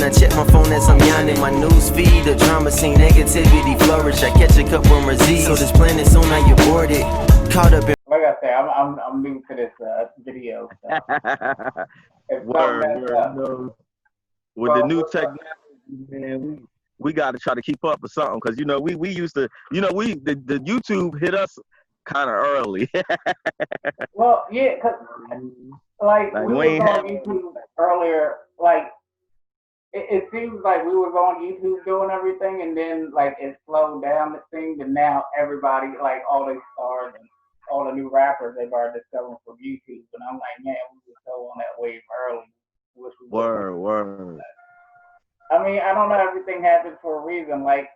I check my phone as I'm yawning. My news feed, the drama scene, negativity flourish. I catch a couple of Z's, so this planet soon I you board it. Caught up in. Like I say, I'm new to this video stuff. Word. No. With the new technology, man, we got to try to keep up with something because we used to the YouTube hit us kind of early. Well, yeah, cause like we was on YouTube earlier. Like it seems like we was on YouTube doing everything, and then like it slowed down the thing, and now everybody, like all these stars and all the new rappers, they've already discovering from YouTube, and I'm like, man, we were so on that wave early. Word. I mean, I don't know. Everything happens for a reason. Like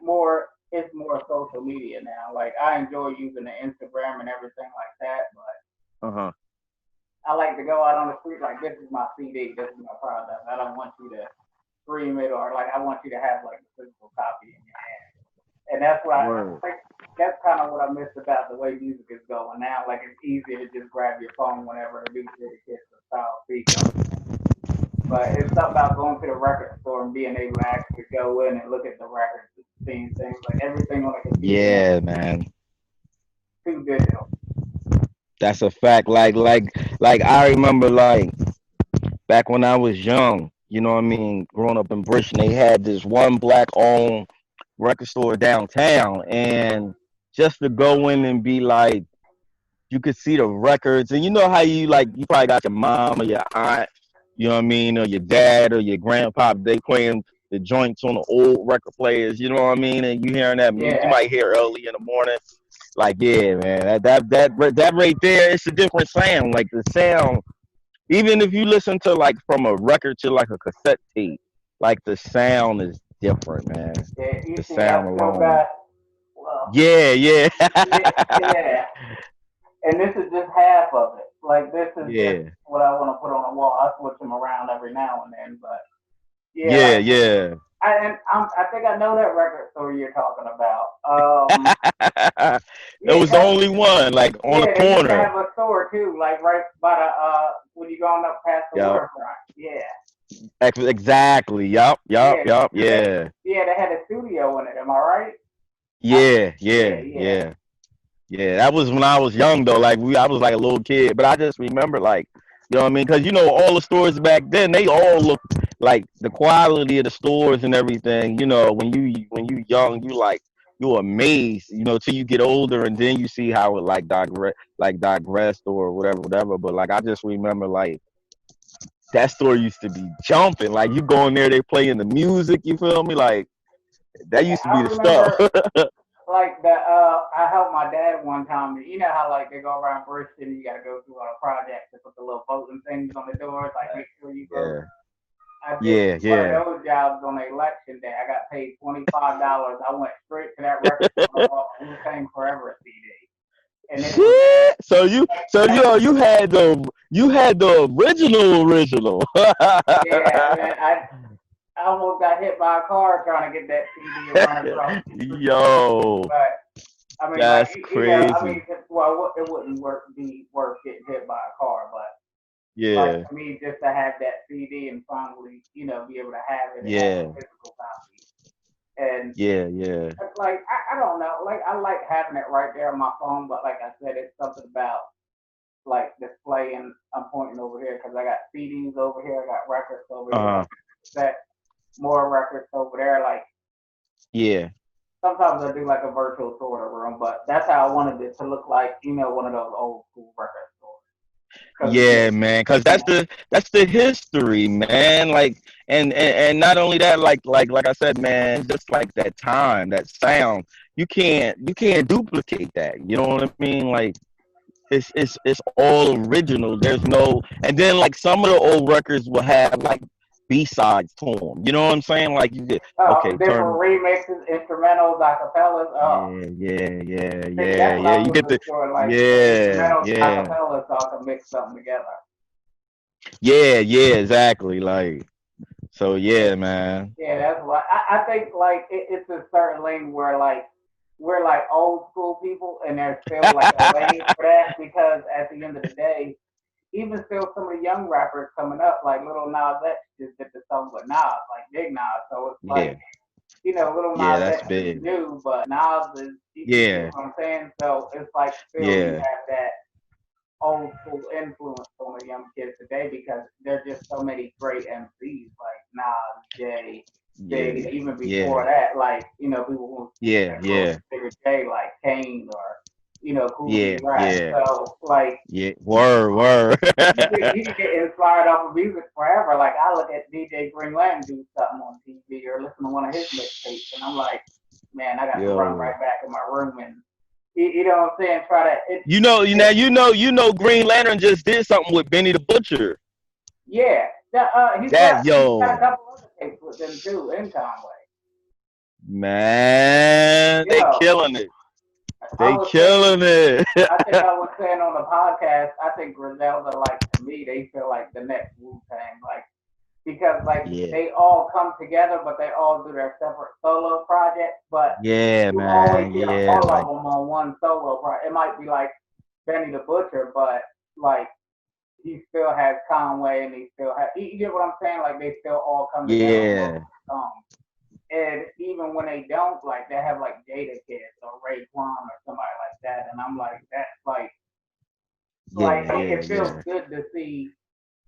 it's more social media now. Like I enjoy using the Instagram and everything like that, but I like to go out on the street like this is my CD, this is my product. I don't want you to stream it or like I want you to have like the physical copy in your hand. And that's what I think. That's kind of what I miss about the way music is going now. Like it's easier to just grab your phone whenever a new city gets a style beat. But it's something about going to the record store and being able to actually go in and look at the records and seeing things like everything on the computer. Yeah, man. Too digital. That's a fact. Like I remember like back when I was young, you know what I mean, growing up in Britain, they had this one black owned record store downtown, and just to go in and be like, you could see the records, and you know how you probably got your mom or your aunt, you know what I mean, or your dad or your grandpa, they playing the joints on the old record players, you know what I mean, and you hearing that music, you might hear early in the morning, like yeah, man, that right there, it's a different sound, like the sound, even if you listen to like from a record to like a cassette tape, like the sound is different, man. Yeah, you the see sound that alone. Well, yeah. Yeah. And this is just half of it. Like this is just what I want to put on the wall. I switch them around every now and then, but yeah. I think I know that record store you're talking about. It was the only one, like on the corner. They have a store too, like right by the when you going up past the waterfront. Yeah. Exactly. Yup. Yeah, they had a studio in it. Am I right? Yeah. That was when I was young though. Like I was like a little kid, but I just remember like, you know what I mean? Because all the stores back then, they all look like the quality of the stores and everything. You know, when you young, you're amazed. You know, till you get older, and then you see how it digressed or whatever. But like I just remember like that store used to be jumping. Like you go in there, they playing the music. You feel me? Like that used to be the stuff. Like that, I helped my dad one time. You know how like they go around Bristol, and you got to go through all the projects and put the little voting things on the doors, like make sure you go. I did one of those jobs on the election day. I got paid $25. I went straight to that record store and bought Wu-Tang Forever CD. And so you had the original. Yeah, man, I almost got hit by a car trying to get that CD around across. Yo, but I mean, that's crazy. It wouldn't be worth getting hit by a car, but for me, just to have that CD and finally, be able to have it, have a physical copy. And like I don't know, like I like having it right there on my phone, but like I said, it's something about like displaying. I'm pointing over here because I got CDs over here, I got records over here, more records over there. Like sometimes I do like a virtual sort of room, but that's how I wanted it to look like, one of those old school record stores. Yeah, man, because that's the history, man. Like, and not only that, like I said, man, just like that time, that sound, you can't duplicate that. You know what I mean? Like, it's all original. There's no, and then like some of the old records will have like B-sides to them. You know what I'm saying? Like you get different remixes, instrumentals, acapellas. Yeah. You get the acapellas, so I can mix something together. Yeah, exactly. Like, so yeah, man. Yeah, that's what I think. Like it's a certain lane where like we're like old school people, and there's still like a lane for that because at the end of the day, even still some of the young rappers coming up, like Little Nas X just did the song with Nas, like Big Nas. So it's Yeah. like, you know, Little Yeah, Nas that's X is big. new, but Nas is, you get Yeah. what I'm saying? So it's like still you Yeah. have that old school influence on the young kids today because there's just so many great MCs like Nas, Jay, Yeah. Big, and even Yeah. before that, like, you know, people who Yeah. Yeah. Bigger Jay like Kane or, you know, Cool Yeah. D Rap. Yeah. So like Yeah. Word. you can get inspired off of music forever. Like I look at DJ Green Lantern do something on TV or listen to one of his mixtapes, and I'm like, man, I got to run Yo. right back in my room and you know what I'm saying? Try to. You know, Green Lantern just did something with Benny the Butcher. Yeah, he's That got a yo, couple other tapes with them too in Conway. man, they Yo, killing it. I They was saying, killing it. I think I was saying on the podcast, I think Griselda, like to me, they feel like the next Wu Tang, like because like Yeah. they all come together, but they all do their separate solo projects. But Yeah, you always man. hear Yeah, all like of them on one solo project. It might be like Benny the Butcher, but like he still has Conway, and he still has. You get what I'm saying? Like they still all come together on yeah. songs. And even when they don't, like they have like Jada Kids or Raekwon or somebody like that, and I'm like, that's like it feels Yeah. good to see,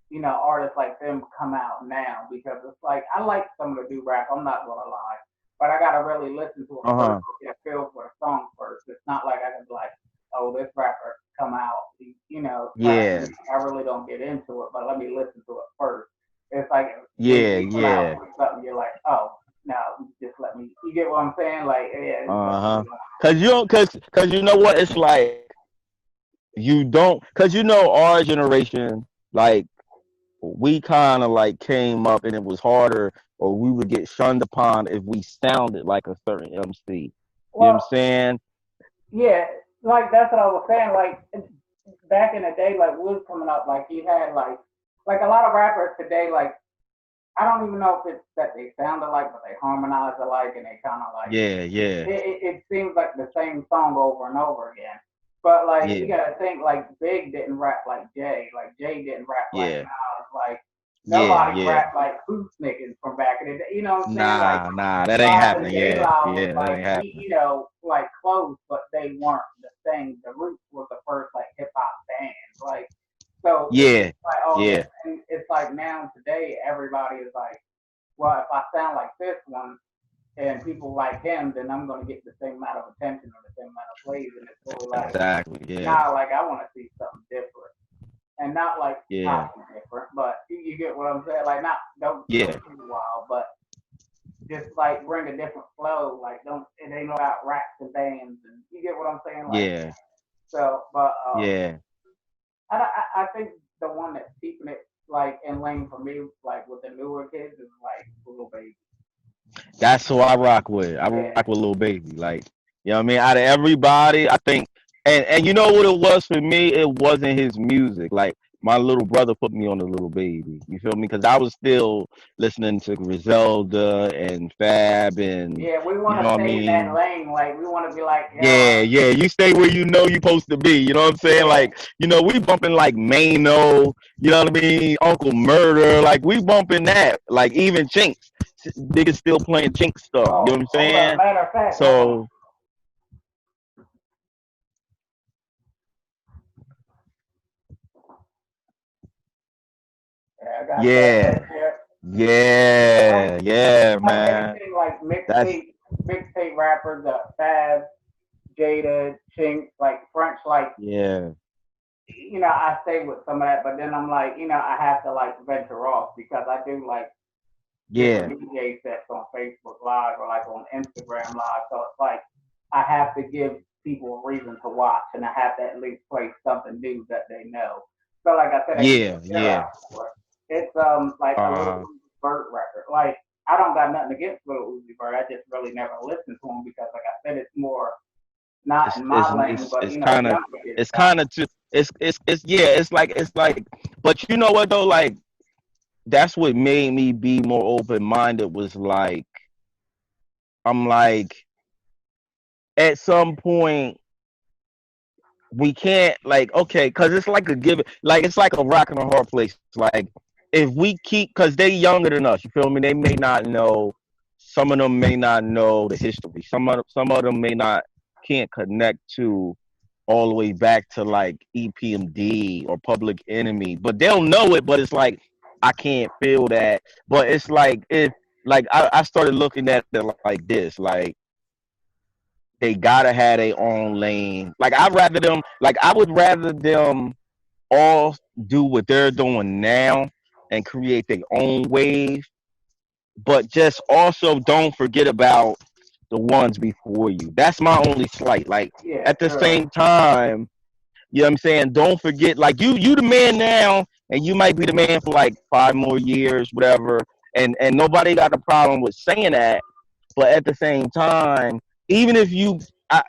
you know, artists like them come out now because it's like I like some of the do rap. I'm not gonna lie, but I gotta really listen to it first to get a feel for the song first. It's not like I can be like, oh, this rapper come out, you know, Yeah. I really don't get into it, but let me listen to it first. It's like when Yeah, you come out yeah. with something, you're like, oh, no, just let me. You get what I'm saying? Like, yeah. Uh-huh. Cause you know what? It's like you don't, cause you know our generation, like we kind of like came up and it was harder, or we would get shunned upon if we sounded like a certain MC. You know what I'm Well, saying? yeah, like that's what I was saying. Like back in the day, like we was coming up, like you had like a lot of rappers today, like I don't even know if it's that they sound alike, but they harmonize alike, and they kind of like Yeah. it seems like the same song over and over again. But like you Yeah. gotta think, like Big didn't rap like Jay, like Jay didn't rap like Yeah. Nas, like nobody Yeah. rapped like Who's Niggas from back in the day. You know what I'm saying? Like Nah, that ain't Nas and happening. J Yeah. Law was Yeah, that like ain't happening. you know like close, but they weren't the same. The Roots was the first like hip hop band, like so Yeah. it's like all this, Yeah. and it's like now today everybody is like, well, if I sound like this one and people like him, then I'm gonna get the same amount of attention or the same amount of plays, and it's really like, Exactly. Yeah. nah, like I want to see something different, and not like Yeah. copy different, but you get what I'm saying? Like not don't go Yeah. too wild, but just like bring a different flow. Like don't it ain't about raps and bands, and you get what I'm saying? Like Yeah. so, but Yeah. I think the one that's keeping it like in lane for me, like with the newer kids, is like Little Baby. That's who I rock with. I Yeah. rock with Lil Baby. Like, you know what I mean? Out of everybody, I think, and you know what it was for me? It wasn't his music. Like, my little brother put me on the Little Baby. You feel me? Because I was still listening to Griselda and Fab, and Yeah, we you want know to what I stay in that mean? lane. Like we want to be like, yo, Yeah. You stay where you know you're supposed to be. You know what I'm saying? yeah. Like, you know, we bumping like Mano, you know what I mean? Uncle Murder, like we bumping that. Like even Chinks, niggas still playing Chink stuff. You know what Oh, I'm hold on. saying? Matter of fact, hold on. So Yeah, I got that right yeah, there. Like, yeah, like man. anything like That's mixtape rappers, Fab, Jada, Chink, like French, like yeah, you know, I stay with some of that, but then I'm like, you know, I have to like venture off because I do like yeah, different DJ sets on Facebook Live or like on Instagram Live. So it's like I have to give people a reason to watch, and I have to at least play something new that they know. So like I said, I keep their yeah. out for it. It's like a little Uh, Uzi Vert record. Like I don't got nothing against little Uzi Vert. I just really never listened to him because, like I said, it's more not it's in it's my lane, it's but it's you know, kind of younger kids it's got. kind of too it's yeah. It's like, but you know what though? Like that's what made me be more open minded. Was like I'm like at some point we can't like okay, cause it's like a give like it's like a rock and a hard place. Like if we keep, because they younger than us, you feel me? They may not know. Some of them may not know the history. Some of them may not can't connect to all the way back to like EPMD or Public Enemy, but they'll know it. But it's like I can't feel that. But it's like if like I started looking at it like this, like they gotta have their own lane. Like I would rather them all do what they're doing now and create their own wave, but just also don't forget about the ones before you. That's my only slight. Like Yeah, at the sure. same time, you know what I'm saying? Don't forget, like you the man now, and you might be the man for like 5 more years, whatever. And nobody got a problem with saying that. But at the same time, even if you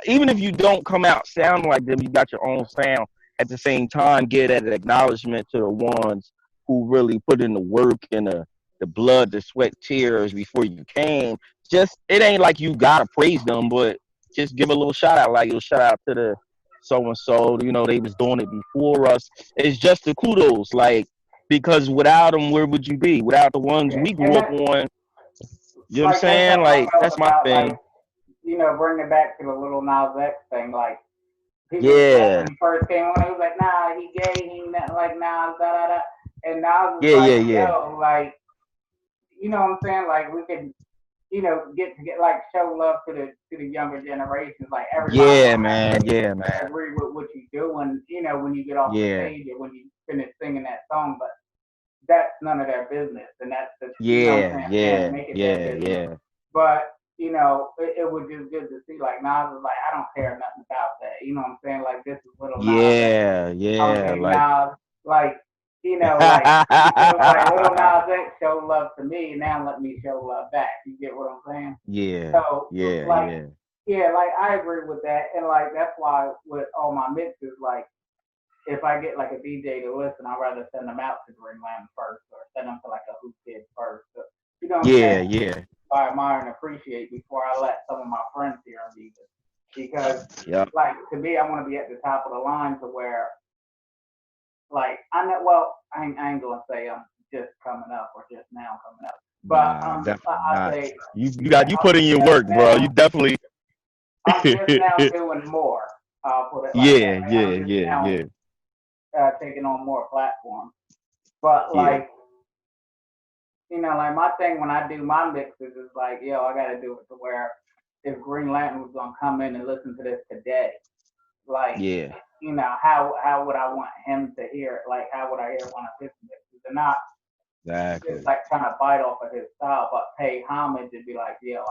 even if you don't come out sounding like them, you got your own sound. At the same time, get that acknowledgement to the ones who really put in the work and the blood, the sweat, tears before you came. Just it ain't like you gotta praise them, but just give a little shout out, like a shout out to the so and so. You know, they was doing it before us. It's just the kudos, like because without them, where would you be? Without the ones Yeah, we and grew up that on, you know what I'm that's saying? something I Like felt that's my about thing. like bringing it back to the little Nas X thing. Like people like Yeah, when he first came on, he was like, nah, he gay, he not like Nas, da da da, and Nas was yeah, like, yeah, yeah, yo, like you know what I'm saying? Like we can get like show love to the younger generations. Like everybody yeah, don't have man, to yeah, man, agree with what you do when when you get off the yeah, stage or when you finish singing that song, but that's none of their business, and that's the what I'm yeah, saying, fans yeah, make it their yeah, business. yeah, But it was just good to see like Nas was like, I don't care nothing about that. You know what I'm saying? Like this is little Nas X. yeah, yeah, Okay, like, Nas, like like it was like little Nas X showed love to me, now let me show love back. You get what I'm saying? yeah, So yeah, like yeah, yeah, like I agree with that, and like that's why with all my mixes, like if I get like a DJ to listen, I'd rather send them out to Greenland first or send them to like a Who Kid first. So, you know what I'm saying? yeah, yeah, I admire and appreciate before I let some of my friends hear music. Because yeah. like to me, I want to be at the top of the line to where like I know. Well, I ain't gonna say I'm just coming up or just now coming up, but Nah, definitely I not. say You put in your just work, bro. You now. definitely. I'm just now doing more. I'll put it like that. Yeah, Like, yeah, I'm just yeah, now yeah, taking on more platforms. But yeah. like like my thing when I do my mixes is like, yo, I gotta do it to where if Green Lantern was gonna come in and listen to this today, like, Yeah, how would I want him to hear it? Like, how would I hear one of his mixes? And not just exactly. like trying to bite off of his style, but pay homage and be like, yo,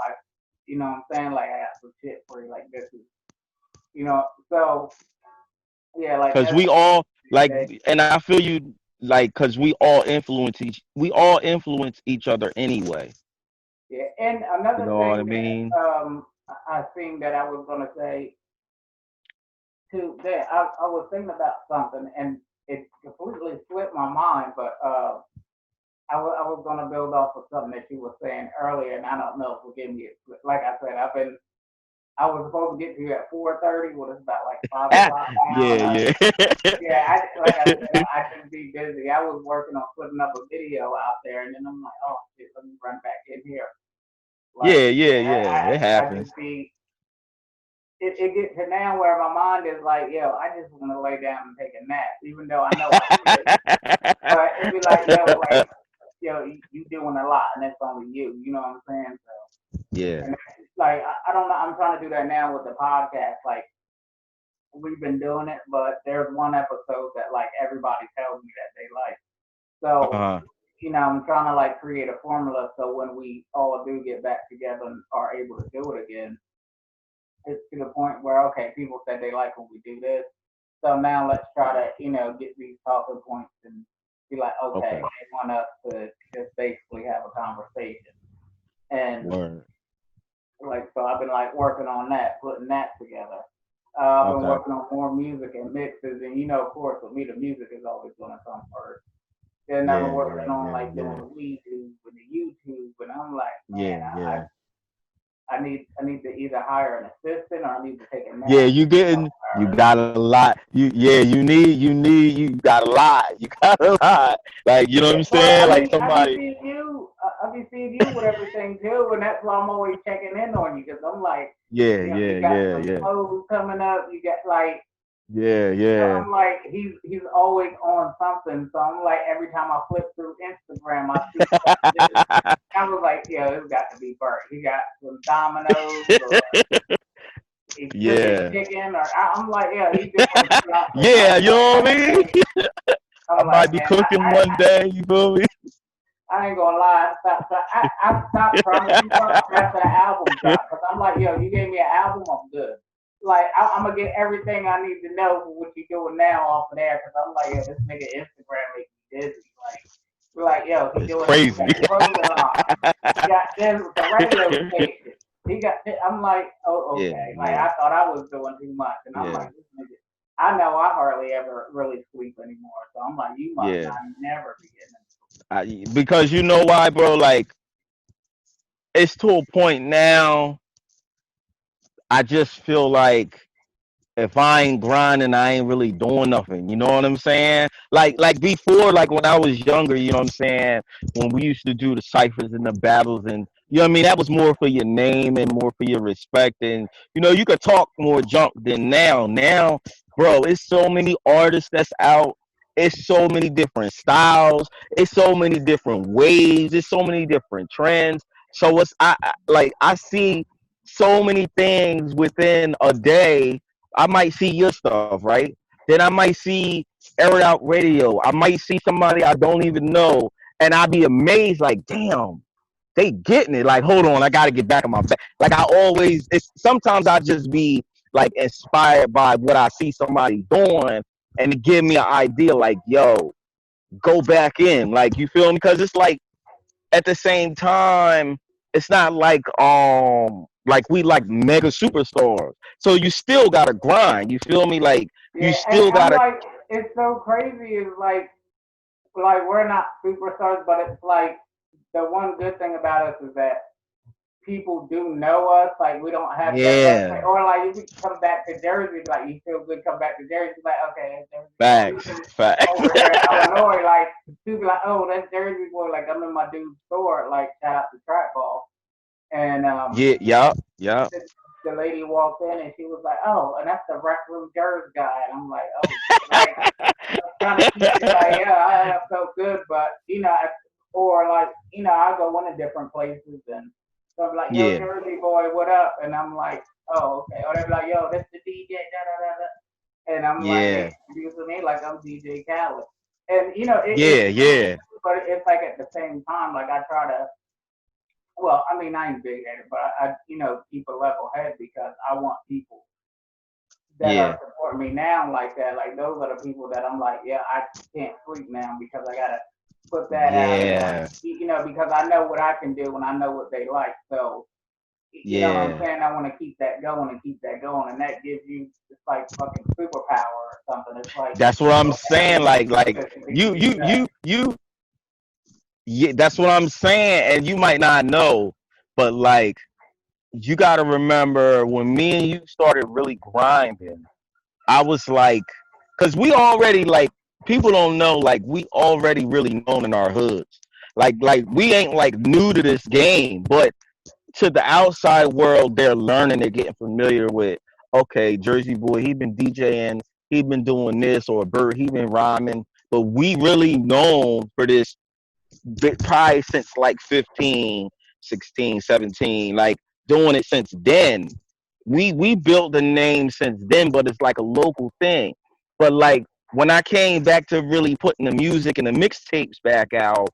you know what I'm saying? Like, I got some shit for you. Like, this is, so yeah, like Cause that's we all like, the and I feel you like, cause we all influence each other anyway. yeah. And You another know what I thing mean? that I think that I was gonna say too, that I was thinking about something and it completely slipped my mind, but I was going to build off of something that you were saying earlier, and I don't know. Forgive me. Like I said, I was supposed to get to you at 4:30. Well, it's about like 5 o'clock now, Yeah, and yeah, yeah, like I said, I just be busy. I was working on putting up a video out there, and then I'm like, oh shit, let me run back in here. Like, yeah, yeah, yeah, yeah. It I happens. just be. It gets to now where my mind is like, yo, I just want to lay down and take a nap, even though I know I should. But it'd be like, yo, like you doing a lot, and that's only you. You know what I'm saying? So, Yeah. and like, I don't know. I'm trying to do that now with the podcast. Like, we've been doing it, but there's one episode that like everybody tells me that they like. So, Uh-huh. I'm trying to like create a formula so when we all do get back together and are able to do it again, it's to the point where okay, people said they like when we do this. So now let's try to, get these talking points and be like, okay, Okay. they want us to just basically have a conversation. And Word. like, so I've been like working on that, putting that together. I've been Okay. working on more music and mixes, and of course, with me, the music is always going to come first. Then I've been Yeah, working yeah, on yeah, like doing yeah. the YouTube and the YouTube, and I'm like, man, Yeah, yeah. I need to either hire an assistant or I need to take a Yeah, nap. you got a lot. You got a lot. You got a lot. Like, you know what I'm Well, saying? Like I be somebody. seeing you. I be seeing you with everything too, and that's why I'm always checking in on you because I'm like, Yeah, you know, yeah, you got yeah, some yeah. clothes coming up. You got like, Yeah, yeah. I'm like, he's always on something. So I'm like, every time I flip through Instagram, I see something new. I was like, yeah, this got to be Bert. He got some Dominoes or he's cooking Yeah. chicken, or I'm like, yeah, he's doing something. I Yeah, was you like, know what I man, mean? I I'm might like, be man, cooking one day, you feel me? I ain't gonna lie. I stopped promising Bert after the album dropped because I'm like, yo, you gave me an album, I'm good. Like, I'm gonna get everything I need to know for what you're doing now off of there because I'm like, yo, this nigga Instagram makes me dizzy. Like, we're like, yo, he It's doing this. He crazy. got the clothing line. He got this with the radio station. He got. This. I'm like, oh, Yeah, okay. Like, yeah, I thought I was doing too much, and I'm yeah, like, this nigga. I know I hardly ever really sleep anymore, so I'm like, you must yeah. not never be getting. Because you know why, bro? Like, it's to a point now. I just feel like if I ain't grinding, I ain't really doing nothing. You know what I'm saying? Like before, like when I was younger, you know what I'm saying? When we used to do the ciphers and the battles, and you know what I mean, that was more for your name and more for your respect, and you know, you could talk more junk than now. Now, bro, it's so many artists that's out. It's so many different styles. It's so many different waves. It's so many different trends. So it's like I see so many things within a day. I might see your stuff, right? Then I might see Air It Out Radio. I might see somebody I don't even know, and I'd be amazed, like, damn, they getting it. Like, hold on, I gotta get back on my back. Like I always, it's sometimes I just be like inspired by what I see somebody doing, and it give me an idea, like, yo, go back in, like, you feel me? Because it's like at the same time, it's not like we like mega superstars. So you still gotta grind. You feel me? Like you Yeah, and still I'm gotta. like, it's so crazy. Is like we're not superstars, but it's like the one good thing about us is that people do know us. Like we don't have that resume, Yeah, or like if you come back to Jersey, like you feel good, come back to Jersey, like okay, that's Jersey boy. facts, Even facts. over here in Illinois, like people like, oh, that's Jersey boy. Like I'm in my dude's store, like shout out to Trap Ball, and Yeah, yup, yup. the lady walked in and she was like, oh, and that's the RecRoom JERZ guy, and I'm like, oh shit, like trying to keep it like, yeah, I felt good, but you know, or like, you know, I go into different places and so I'm like, yo, Yeah, Jersey boy, what up? And I'm like, oh, okay. Or they're like, yo, that's the DJ, da da da da. And I'm like, they yeah, introducing me like I'm DJ Khaled. And you know, it's yeah, cool, yeah, but it's like at the same time, like I try to. Well, I mean, I ain't big headed, but you know, keep a level head because I want people that yeah, are supporting me now like that. Like those are the people that I'm like, yeah, I can't sleep now because I gotta put that out and yeah, you know because I know what I can do and I know what they like. So you know what I'm yeah. saying? I want to keep that going and keep that going, and that gives you it's like fucking superpower or something. It's like That's what I'm okay, saying. Like to keep that. yeah, that's what I'm saying. And you might not know, but like you got to remember when me and you started really grinding. I was like, because we already like people don't know, like we already really known in our hoods. Like we ain't like new to this game, but to the outside world, they're learning, they're getting familiar with. Okay, Jersey boy, he been DJing, he been doing this, or Bert, he been rhyming. But we really known for this probably since like 15, 16, 17, like doing it since then. We built the name since then, but it's like a local thing. But like when I came back to really putting the music and the mixtapes back out,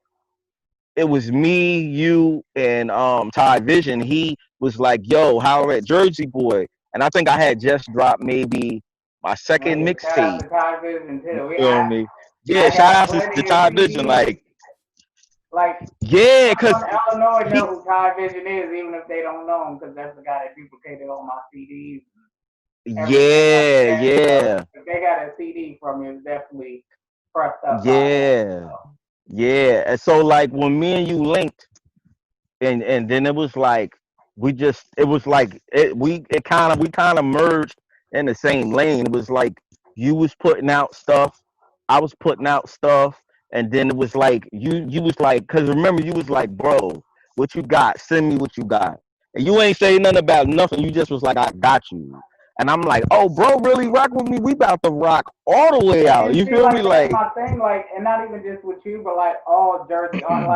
it was me, you, and Ty Vision. He was like, "Yo, how at Jersey Boy?" And I think I had just dropped maybe my Oh second yeah, shout out mixtape. to Ty Vision You too. feel me? Yeah, I shout got out to plenty of Ty Vision. CDs. Like, Like yeah, cause everyone in Illinois he, know who Ty Vision is, even if they don't know him, because that's the guy that duplicated all my CDs and everything like yeah, that. So yeah, if they got a CD from you, it's definitely pressed up by him. yeah, yeah. And so like when me and you linked, and then it was like it was like we kind of merged in the same lane. It was like you was putting out stuff, I was putting out stuff, and then it was like you was like, cause remember you was like, bro, what you got? Send me what you got. And you ain't say nothing about nothing. You just was like, I got you. And I'm like, oh, bro, really rock with me? We about to rock all the way out. And You see, feel me? like that's Like, my thing, like, and not even just with you, but like all Jersey art,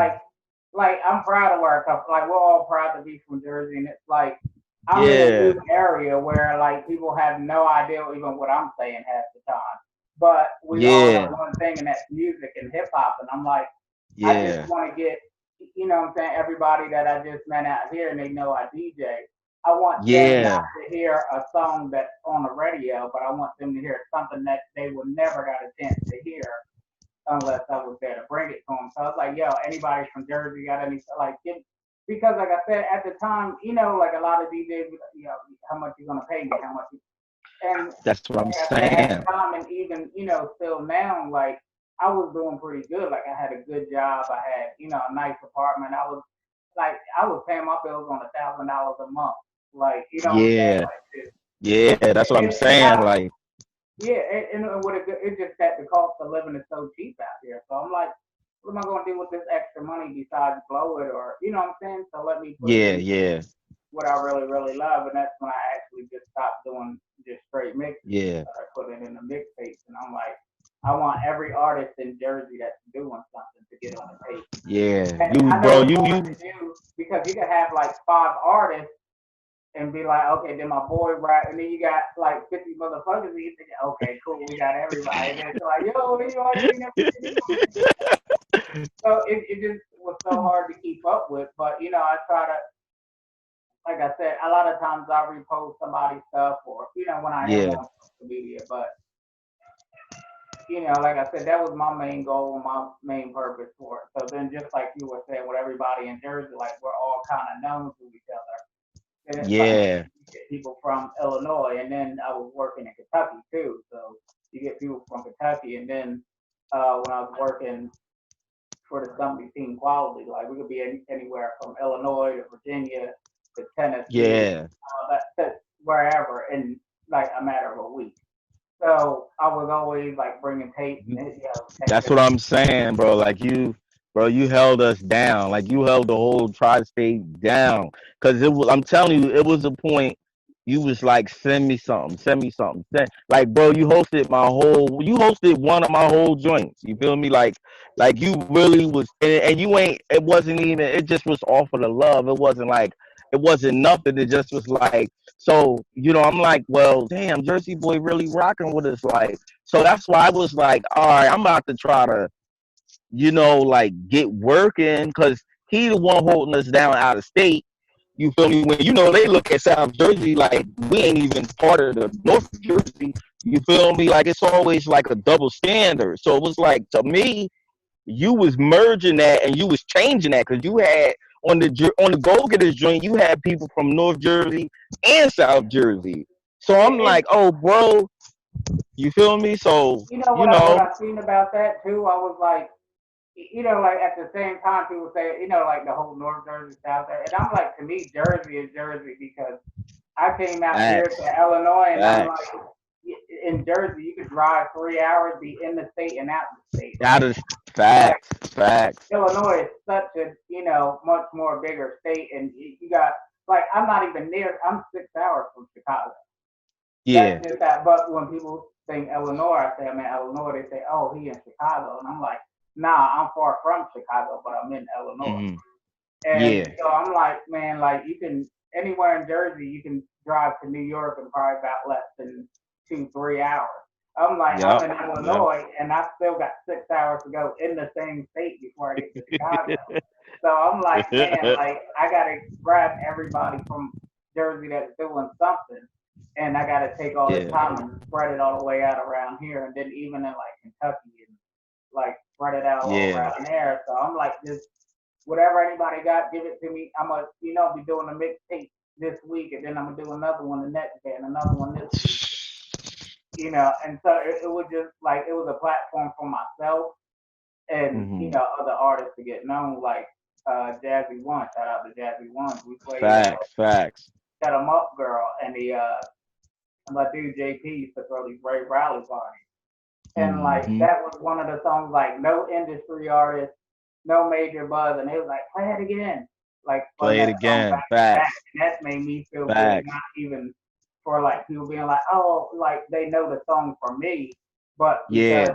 like I'm proud of where I come. Like we're all proud to be from Jersey, and it's like I'm in a yeah, new area where like people have no idea even what I'm saying half the time. But we all yeah, know one thing, and that's music and hip hop. And I'm like, I just yeah, want to get, what I'm saying, everybody that I just met out here, and they know I DJ. I want them not yeah, to hear a song that's on the radio, but I want them to hear something that they would never got a chance to hear unless I was there to bring it to them. So I was like, yo, anybody from Jersey got any, like, because like I said, at the time, like a lot of DJs, how much you gonna pay me, how much and that's what I'm like I said, at saying. the time, and even, still now, like, I was doing pretty good. Like, I had a good job. I had, a nice apartment. I was paying my bills on $1,000 a month. Like, you know what I'm saying? Yeah, Like, this. yeah, that's what I'm And saying. Like, yeah, and what it's just that the cost of living is so cheap out here. So I'm like, what am I going to do with this extra money besides blow it, or, you know what I'm saying? So let me put it yeah, in yeah, what I really, really love. And that's when I actually just stopped doing just straight mixes and yeah, started putting it in the mixtapes. And I'm like, I want every artist in Jersey that's doing something to get on the tape. yeah. And You, I know bro, it's hard you, to do because you can have like 5 artists and be like, okay, then my boy rap, and then you got like 50 motherfuckers, and you think, okay, cool, we got everybody. And then it's like, yo, you ain't never seen this. So it just was so hard to keep up with. But I try to, like I said, a lot of times I repost somebody's stuff, or when I am yeah, on social media. But like I said, that was my main goal and my main purpose for it. So then, just like you were saying, with everybody in Jersey, like we're all kind of known to each other. And it's like yeah, you get people from Illinois, and then I was working in Kentucky too. So you get people from Kentucky, and then when I was working for the Somebody Team Quality, like we could be anywhere from Illinois to Virginia to Tennessee, yeah. to wherever in like a matter of a week. So I was always like bringing tapes and That's texting. what I'm saying, bro. Like bro, you held us down. Like you held the whole tri-state down. Cause it was, I'm telling you, it was a point you was like, send me something, send me something. Like, bro, you hosted one of my whole joints. You feel me? Like you really was, and you ain't, it wasn't even, it just was off of the love. It wasn't like, it wasn't nothing. It just was like, so, I'm like, well, damn, Jersey Boy really rocking with us. Like, so that's why I was like, all right, I'm about to try to, like get working because he the one holding us down out of state. You feel me? When they look at South Jersey like we ain't even part of the North Jersey. You feel me? Like it's always like a double standard. So it was like to me, you was merging that and you was changing that because you had on the Go Getters joint, you had people from North Jersey and South Jersey. So I'm And like, oh, bro, you feel me? So what I seen about that too, I was like, like at the same time, people say, like the whole North Jersey, South there, and I'm like, to me, Jersey is Jersey because I came out here facts, to Illinois, and I'm facts. like, in Jersey, you could drive 3 hours, be in the state and out the state. That is facts, facts. Illinois is such a much more bigger state, and you got like I'm not even near. I'm 6 hours from Chicago. Yeah, That's just that. But when people think Illinois, I say I'm in Illinois. They say, "Oh, he in Chicago," and I'm like, "Nah, I'm far from Chicago, but I'm in Illinois." hmm, And yeah, so I'm like, man, like you can anywhere in Jersey, you can drive to New York in probably about less than 2, 3 hours. I'm like, I'm yep, in yep. Illinois, and I still got 6 hours to go in the same state before I get to Chicago. So I'm like, man, like I gotta grab everybody from Jersey that's doing something, and I gotta take all this Yeah, time and spread it all the way out around here, and then even in like Kentucky and like spread it out all yeah, around there. So I'm like, just whatever anybody got, give it to me. I'm gonna, be doing a mixtape this week, and then I'm gonna do another one the next day, and another one this week. And so it was just like it was a platform for myself and hmm, other artists to get known. Like Jazzy One. Shout out to Jazzy One. We played Facts. Shut 'Em Up Girl, and my dude JP used to throw these great rally parties. And like that was one of the songs, like no industry artist, no major buzz, and it was like play it again, like play it again. Facts. And that made me feel good, not even for like people being like, oh, like they know the song from me, but because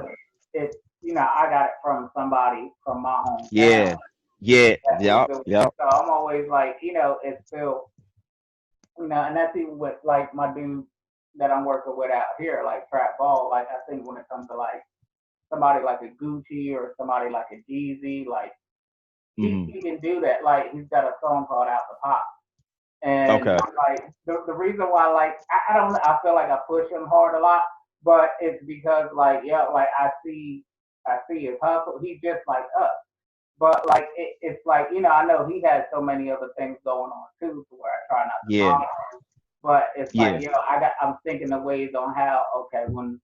it's I got it from somebody from my hometown. Yep. So I'm always like, it's still, and that's even with like my dude that I'm working with out here, like Trap Ball. Like I think when it comes to like somebody like a Gucci or somebody like a Jeezy, like he can do that. Like he's got a song called Out the Pop. And like the reason why, like I feel like I push him hard a lot, but it's because like like I see his hustle. He's just like us. But like it's like I know he has so many other things going on too, to where I try not to monitor. But it's like I'm thinking of ways on how when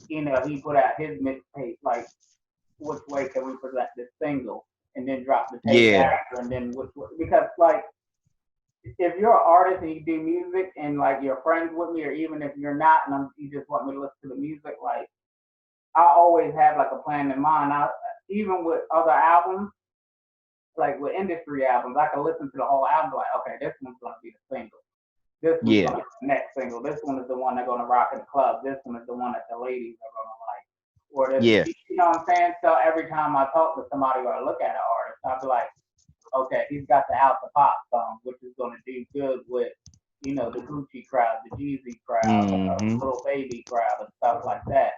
he put out his mixtape, like which way can we present this single and then drop the tape after, and then because like if you're an artist and you do music and like you're friends with me, or even if you're not and you just want me to listen to the music, like I always have like a plan in mind. Even with other albums, like with industry albums, I can listen to the whole album like, okay, this one's gonna be the single. This one's gonna be the next single. This one is the one they're gonna rock in the club. This one is the one that the ladies are gonna like. Or this, you know what I'm saying? So every time I talk to somebody or I look at an artist, I'll be like, okay, he's got the Out the Pop song, which is gonna do good with, the Gucci crowd, the Jeezy crowd, the Little Baby crowd, and stuff like that.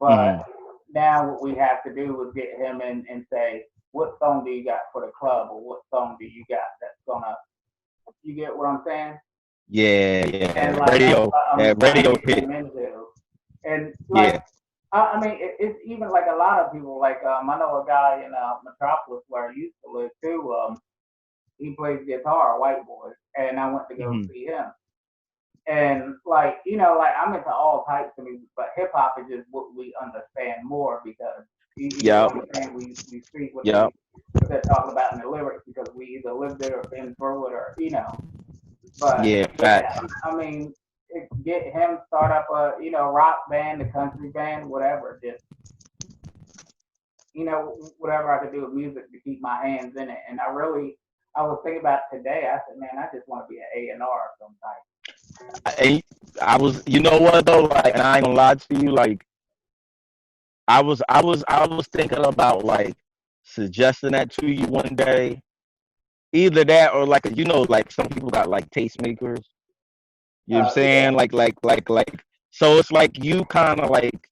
But now what we have to do is get him in and say, what song do you got for the club, or what song do you got that's gonna, you get what I'm saying? And like, radio pitch. And like, I mean, it's even like a lot of people. Like, I know a guy in Metropolis where I used to live too. He plays guitar, a white boy, and I went to go see him. And like, like I'm into all types of music, but hip hop is just what we understand more because we speak what they're talking about in the lyrics because we either lived it or been through it, or But I mean, get him start up a rock band, a country band, whatever. Just whatever I could do with music to keep my hands in it. And I was thinking about today. I said, man, I just want to be an A&R of some type. I was, you know what though, like, and I ain't gonna lie to you, like, I was thinking about like suggesting that to you one day. Either that or like like some people got like tastemakers. You know what I'm saying? Like so it's like you kind of like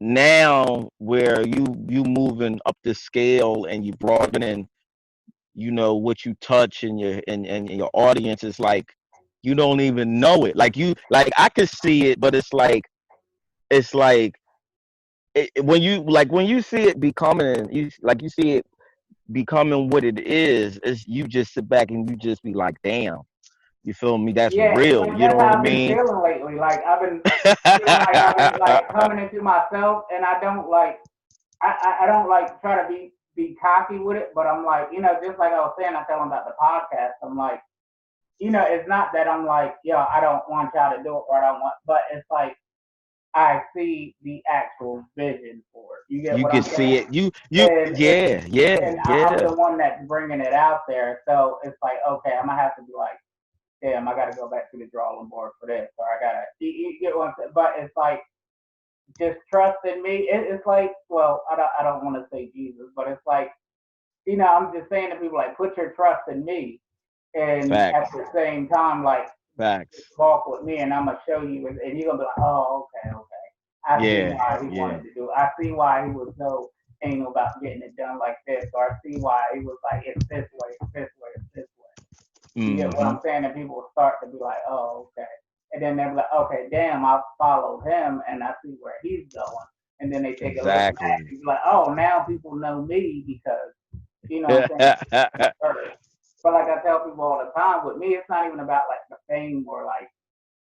now where you moving up the scale and you broadening, what you touch and your audience is like you don't even know it. Like I could see it, but it's like when you see it becoming, you see it becoming what it is you just sit back and you just be like, damn, you feel me? That's real. Like, you know what I mean? I've been feeling lately. Like I've been I've been like coming into myself, and I don't like I don't like try to be cocky with it, but I'm like, just like I was saying, I tell them about the podcast. I'm like, it's not that I'm like, I don't want y'all to do it or I don't want, but it's like I see the actual vision for it. You get what I'm saying? You can see it. And I'm the one that's bringing it out there, so it's like, okay, I'm gonna have to be like, damn, I gotta go back to the drawing board for this, or I gotta, you get what I'm saying? But it's like, just trust in me. It's like, well, I don't want to say Jesus, but it's like, I'm just saying to people, like, put your trust in me, and at the same time, like, walk with me, and I'm gonna show you, and you're gonna be like, oh, okay. I see why he wanted to do it. I see why he was so anal about getting it done like this, or I see why he was like, it's this way, it's this way, it's this way. You get what I'm saying? And people will start to be like, oh, okay. And then they'll be like, okay, damn, I followed him and I see where he's going. And then they take a look at it and be like, oh, now people know me because, what I'm saying? But like I tell people all the time, with me, it's not even about like the fame or like,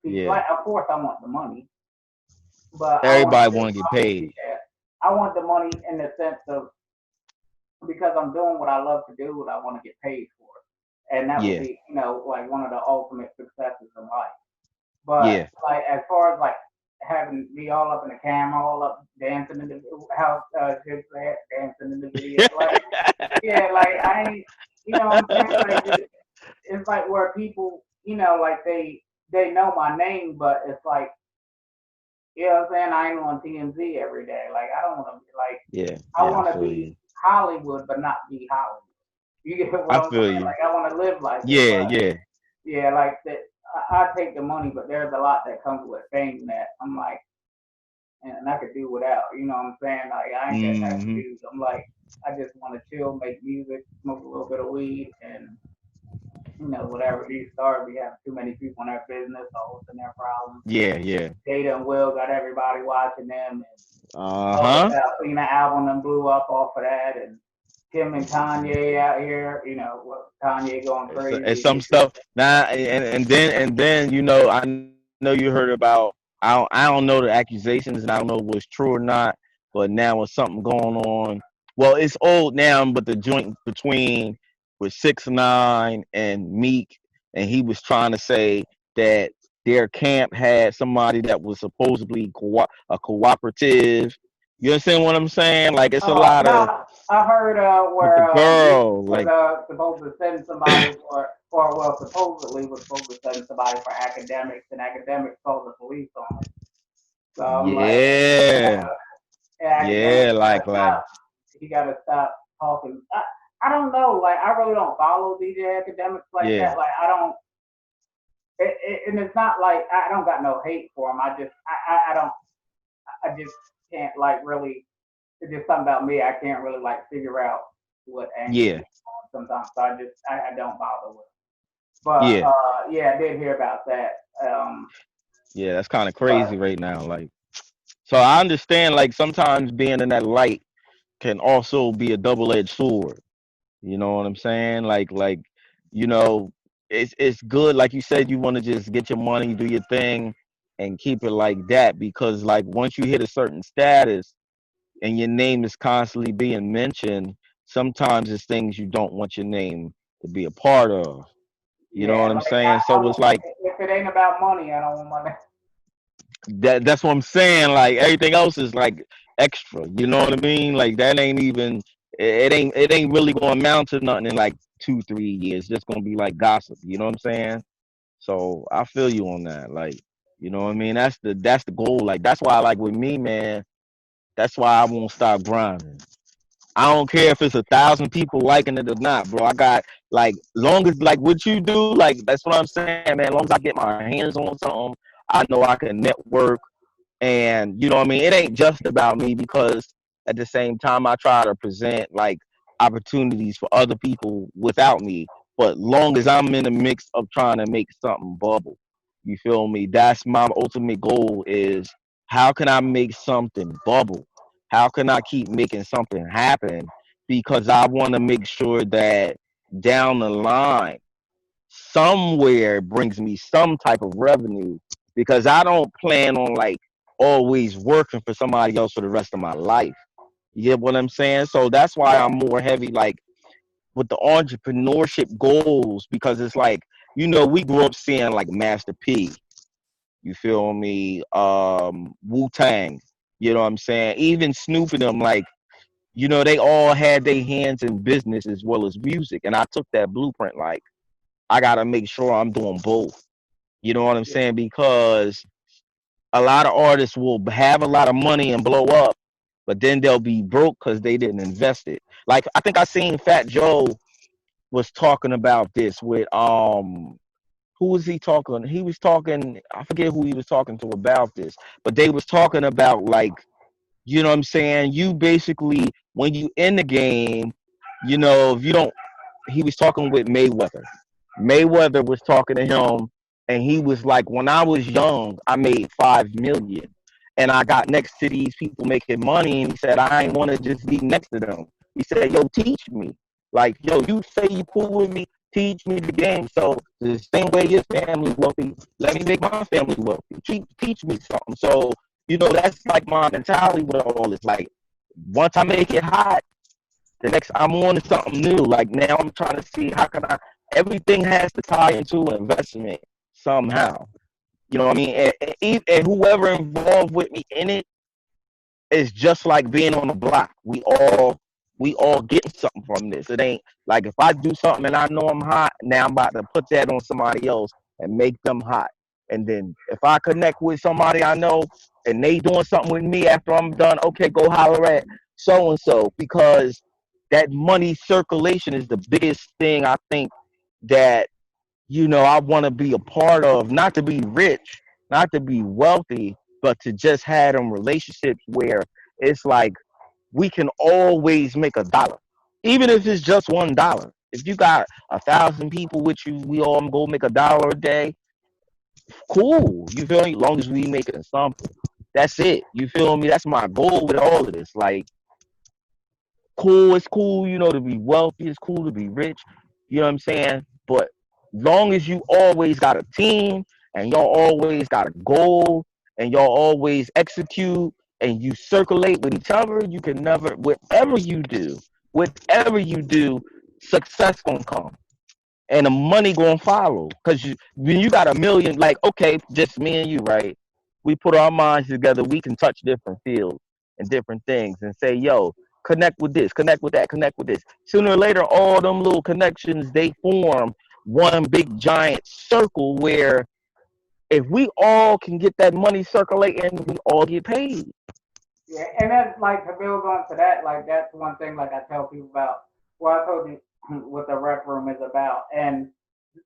like, of course I want the money. But everybody want to get paid. I want the money in the sense of because I'm doing what I love to do, what I want to get paid for, and that would Yeah. be, like one of the ultimate successes in life. But Yeah. like as far as like having me all up in the camera, all up dancing in the house, dancing in the video, like yeah, like I ain't, what I'm saying, like it's like where people, like they know my name, but it's like, what I'm saying, I ain't on TMZ every day. Like I don't want to be like, Yeah. I Yeah. I want to feel you. be Hollywood, but not be Hollywood. You get what I I'm feel saying? you. Like I want to live like it, Yeah. but Yeah. yeah, like that. I take the money, but there's a lot that comes with fame that I'm like, and I could do without. You know what I'm saying? Like I ain't that type of Mm-hmm. dude. I'm like, I just want to chill, make music, smoke a little bit of weed, and whatever. These stars, we have too many people in their business, hosting their problems. Yeah. Yeah. Jada and Will got everybody watching them, and all the Uh-huh. Selena album them blew up off of that, and Kim and Kanye out here, Kanye going It's crazy. some stuff now, and then I know you heard about. I don't know the accusations, and I don't know if it's true or not. But now with something going on, well, it's old now, but the joint between with 6ix9ine and Meek, and he was trying to say that their camp had somebody that was supposedly a cooperative. You understand what I'm saying? Like it's a lot of No, I heard with the where Meek girl, was like supposed to send somebody or well, supposedly was supposed to send somebody for academics, and academics called the police on him. So I'm like, yeah. academics Yeah, gotta like stop. He gotta stop talking. I don't know. Like I really don't follow DJ Academics like yeah, that. Like I don't. And it's not like I don't got no hate for him. I don't. I just can't like really. It's just something about me. I can't really like figure out what angle yeah, he's on sometimes. So I don't bother with. But yeah, yeah, I did hear about that. yeah. That's kind of But crazy right now. Like, so I understand. Like sometimes being in that light can also be a double-edged sword. You know what I'm saying? Like, you know, it's good. Like you said, you want to just get your money, do your thing, and keep it like that. Because like once you hit a certain status and your name is constantly being mentioned, sometimes it's things you don't want your name to be a part of. You know yeah, what I'm like saying? So it's like if it ain't about money, I don't want money. that's what I'm saying. Like everything else is like extra. You know what I mean? Like that ain't even it ain't really gonna amount to nothing in like 2, 3 years. Just gonna be like gossip. You know what I'm saying? So I feel you on that. Like, you know what I mean? That's the goal. Like that's why like with me, man, that's why I won't stop grinding. I don't care if it's 1,000 people liking it or not, bro. I got like long as like what you do, like that's what I'm saying, man. As long as I get my hands on something, I know I can network. And you know what I mean? It ain't just about me because at the same time I try to present like opportunities for other people without me. But long as I'm in the mix of trying to make something bubble, you feel me? That's my ultimate goal is how can I make something bubble? How can I keep making something happen? Because I want to make sure that down the line somewhere brings me some type of revenue because I don't plan on like always working for somebody else for the rest of my life. You get what I'm saying? So that's why Yeah, I'm more heavy like with the entrepreneurship goals because it's like, we grew up seeing like Master P, you feel me? Wu Tang, you know what I'm saying? Even Snoop and them, like, they all had their hands in business as well as music. And I took that blueprint like I gotta make sure I'm doing both. You know what I'm yeah, saying? Because a lot of artists will have a lot of money and blow up, but then they'll be broke because they didn't invest it. Like I think I seen Fat Joe was talking about this with who was he talking? He was talking, I forget who he was talking to about this, but they was talking about like, you know what I'm saying? You basically when you in the game, if you don't he was talking with Mayweather. Mayweather was talking to him, and he was like, "When I was young, I made 5 million, and I got next to these people making money." And he said, "I ain't want to just be next to them." He said, "Yo, teach me. Like, yo, you say you cool with me, teach me the game. So the same way your family's wealthy, let me make my family wealthy. Teach me something." So that's like my mentality with all this. Like, once I make it hot, The next, I'm on to something new. Like now, I'm trying to see how can I. Everything has to tie into an investment somehow. You know what I mean? And whoever involved with me in it is just like being on the block. We all getting something from this. It ain't like if I do something and I know I'm hot, now I'm about to put that on somebody else and make them hot. And then if I connect with somebody I know and they doing something with me after I'm done, okay, go holler at so and so, because that money circulation is the biggest thing I think that I want to be a part of, not to be rich, not to be wealthy, but to just have them relationships where it's like we can always make $1, even if it's just $1. If you got 1,000 people with you, we all go make $1 a day. Cool, you feel me? As long as we making something, that's it. You feel me? That's my goal with all of this. Like, cool, it's cool, to be wealthy. It's cool to be rich. You know what I'm saying? But long as you always got a team and y'all always got a goal and y'all always execute and you circulate with each other, you can never, whatever you do, success gonna come and the money gonna follow. Cause when you got a million, like, okay, just me and you, right? We put our minds together, we can touch different fields and different things and say, yo, connect with this, connect with that, connect with this. Sooner or later, all them little connections, they form one big giant circle where if we all can get that money circulating, we all get paid. Yeah, and that's like to build on to that, like that's one thing like I tell people about. Well, I told you what the rec room is about, and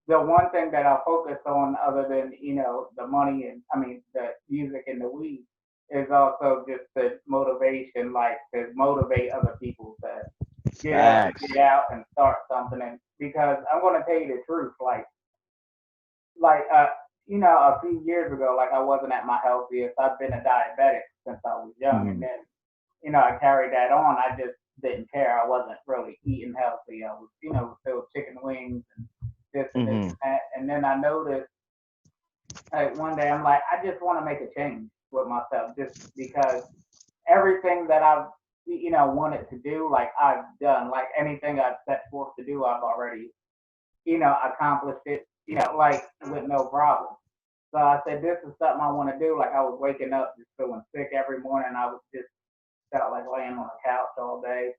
the one thing that I focus on, other than the money and I mean the music and the weed, is also just the motivation, like to motivate other people to Facts. get out and start something. And because I'm going to tell you the truth, like a few years ago, like I wasn't at my healthiest. I've been a diabetic since I was young, and Mm-hmm. then I carried that on. I just didn't care. I wasn't really eating healthy. I was still chicken wings and this and this Mm-hmm. and that. And then I noticed like one day I'm like, I just want to make a change with myself, just because everything that I've wanted to do, like I've done, like anything I've set forth to do, I've already accomplished it, like with no problem. So I said, this is something I want to do. Like I was waking up just feeling sick every morning. I was just felt like laying on the couch all day.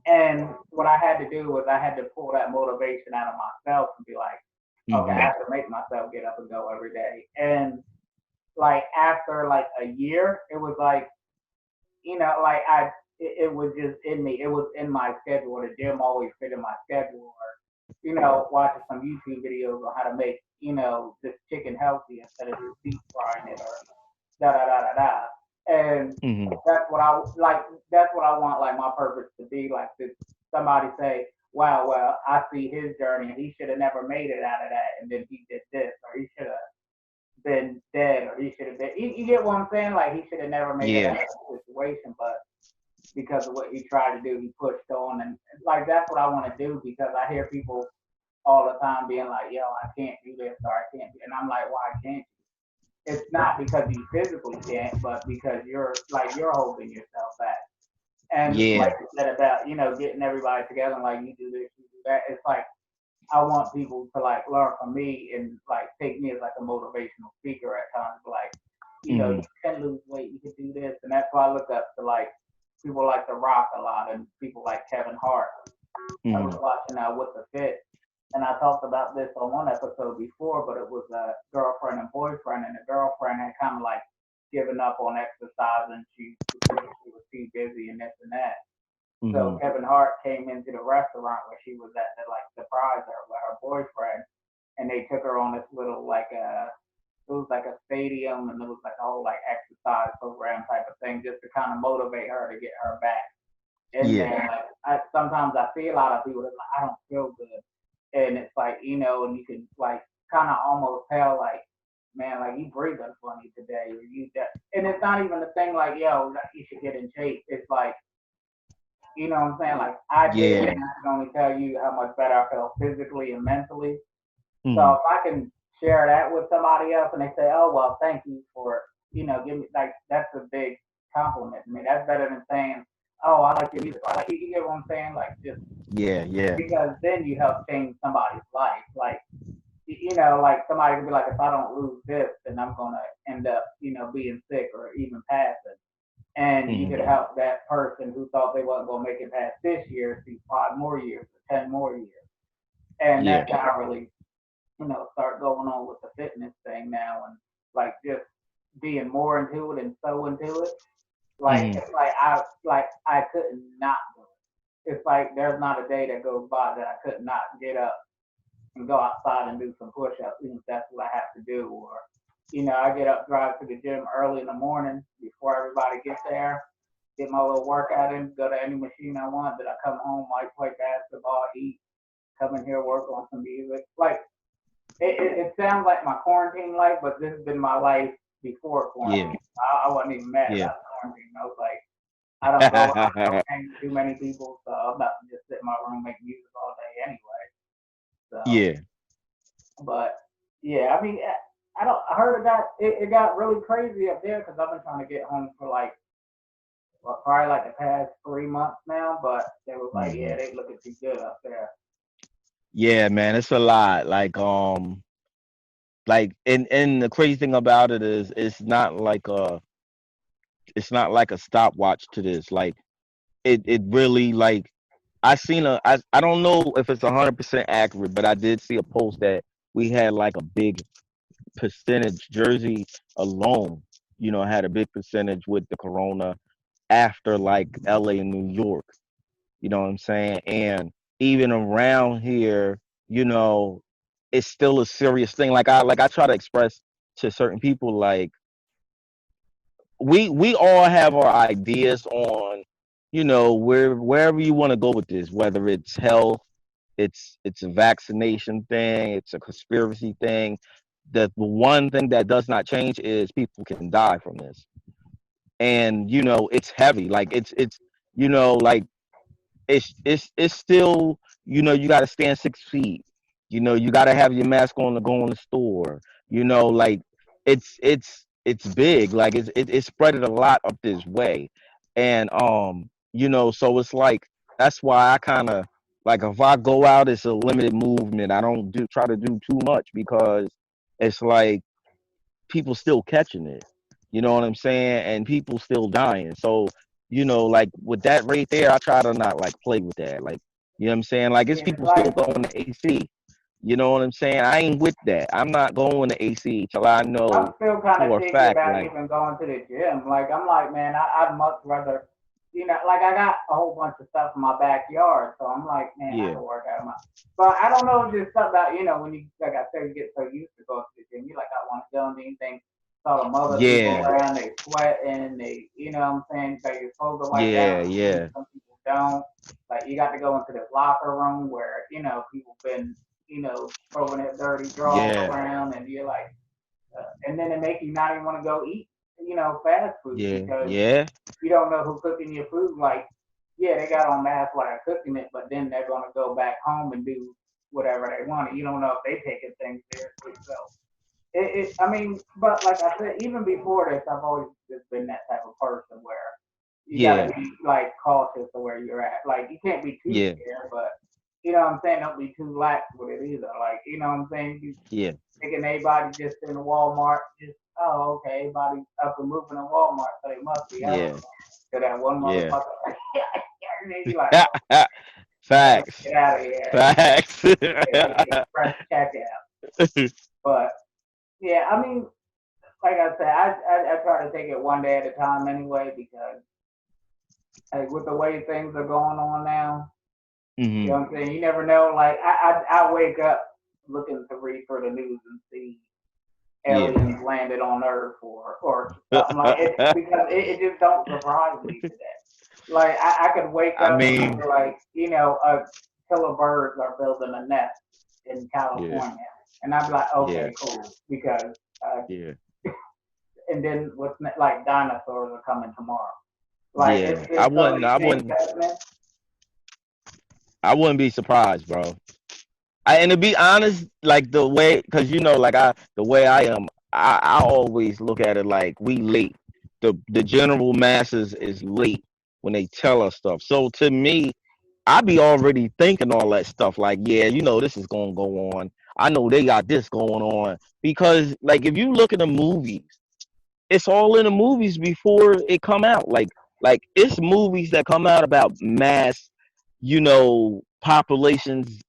And what I had to do was I had to pull that motivation out of myself and be like, okay, I Mm-hmm. have to make myself get up and go every day. And like after like a year, it was like, like it was just in me. It was in my schedule. The gym always fit in my schedule. Or, watching some YouTube videos on how to make, this chicken healthy instead of just deep frying it or da da da da da. And Mm-hmm. that's what I like. That's what I want, like my purpose to be. Like to somebody say, "Wow, well, I see his journey, and he should have never made it out of that, and then he did this, or he should have been dead, or he should have been." You get what I'm saying? Like he should have never made it Yeah. out of the situation, but because of what he tried to do, he pushed on, and like that's what I want to do because I hear people all the time being like, "Yo, I can't do this," or "I can't," and I'm like, "Why can't it's not because you physically can't, but because you're holding yourself back. And like Yeah. you said about getting everybody together and like you do this, you do that. It's like I want people to like learn from me and like take me as like a motivational speaker at times. Like Mm-hmm. you can lose weight, you can do this, and that's why I look up to like people like The Rock a lot and people like Kevin Hart. I was Mm-hmm. watching With the Fit, and I talked about this on one episode before, but it was a girlfriend and boyfriend, and the girlfriend had kind of like given up on exercise, and she was too busy and this and that. So Mm-hmm. Kevin Hart came into the restaurant where she was at to like surprise her with her boyfriend, and they took her on this little like it was like a stadium, and it was like a whole like exercise program type of thing, just to kind of motivate her to get her back. And Yeah. then like sometimes I see a lot of people that like I don't feel good, and it's like and you can like kind of almost tell like, man, like you breathing funny today, or you just, and it's not even the thing like yo, like, you should get in shape. It's like what I'm saying, like I did it, Yeah. and I can only tell you how much better I felt physically and mentally. So Mm-hmm. if I can share that with somebody else, and they say, oh well, thank you for give me like that's a big compliment to me. That's better than saying, oh, I like your music. I like you get what I'm saying? Like just Yeah, yeah. because then you help change somebody's life. Like like somebody could be like, if I don't lose this, then I'm gonna end up, being sick or even passing. And you could help that person who thought they wasn't gonna make it past this year see 5 more years or 10 more years. And Yeah. that's how I really, start going on with the fitness thing now and like just being more into it and so into it. Like it's like I couldn't not do it. It's like there's not a day that goes by that I could not get up and go outside and do some push-ups, even if that's what I have to do. Or, I get up, drive to the gym early in the morning before everybody gets there, get my little workout in, go to any machine I want. Then I come home, might play basketball, eat, come in here, work on some music. Like it sounds like my quarantine life, but this has been my life before quarantine. Yeah. I wasn't even mad Yeah. about quarantine. I was like, I don't go out, I don't hang with too many people, so I'm not just sit in my room make music all day anyway. So, Yeah. but yeah, I mean, I heard it got really crazy up there because I've been trying to get home for like, probably like the past 3 months now. But they was like, yeah, they looking too good up there. Yeah, man, it's a lot. And the crazy thing about it is it's not like a stopwatch to this. Like it really like I don't know if it's 100% accurate, but I did see a post that we had like a big percentage. Jersey alone, had a big percentage with the corona after like LA and New York. You know what I'm saying? And even around here, you know, it's still a serious thing. Like I try to express to certain people, like we all have our ideas on, wherever you want to go with this, whether it's health, it's a vaccination thing, it's a conspiracy thing. The one thing that does not change is people can die from this. And it's heavy. Like it's like it's still, you got to stand 6 feet. You got to have your mask on to go in the store. Like it's big. Like it's spread it a lot up this way. And so it's like that's why I kind of like, if I go out, it's a limited movement. I don't try to do too much, because it's like people still catching it. You know what I'm saying? And people still dying. So, like with that right there, I try to not like play with that. Like, you know what I'm saying? Like, it's Yeah, people still like going to AC. You know what I'm saying? I ain't with that. I'm not going to AC till I I'm know still kind of for a shaky fact. about Like, even going to the gym. Like I'm like, man, I'd much rather, like I got a whole bunch of stuff in my backyard, so I'm like, man, I yeah, can work out my. But I don't know, just something about when you, like I said, you get so used to going to the gym, you like, I want to go and anything. Saw the other people yeah, around, they sweating, they, what I'm saying, like you're supposed to wipe down, yeah, yeah, some people don't. Like you got to go into this locker room where people been throwing their dirty drawers yeah, around, and you're like and then it make you not even want to go eat, fast food yeah, because yeah, you don't know who's cooking your food. Like, yeah, they got on masks while they're cooking it, but then they're gonna go back home and do whatever they want. And you don't know if they taking things seriously. So I mean, but like I said, even before this, I've always just been that type of person where you gotta yeah, be like cautious of where you're at. Like you can't be too yeah, scared, but you know what I'm saying, don't be too lax with it either. Like, you know what I'm saying? You yeah, thinking everybody just in Walmart, just okay, everybody up and moving in Walmart, so they must be healthy. yeah, So that one yeah. motherfucker, and then you like, oh, Facts, get out of here, facts. fresh checkout. But yeah, I mean, like I said, I try to take it one day at a time anyway, because like with the way things are going on now, you know Hmm. what I'm saying? You never know. Like I wake up looking to read for the news and see Yeah. aliens landed on Earth or something like it, because it just don't surprise me today. Like I could wake I up and mean, be like, a killer birds are building a nest in yeah, California, and I'd be like, yeah, okay, cool, because yeah, and then like dinosaurs are coming tomorrow. Like yeah. it's been so many I things wouldn't, happening. I wouldn't be surprised, bro. And to be honest, like the way, cause like the way I am, I always look at it like we late. The general masses is late when they tell us stuff. So to me, I be already thinking all that stuff. Like, yeah, this is gonna go on. I know they got this going on because, like, if you look at the movies, it's all in the movies before it come out. Like it's movies that come out about mass, populations,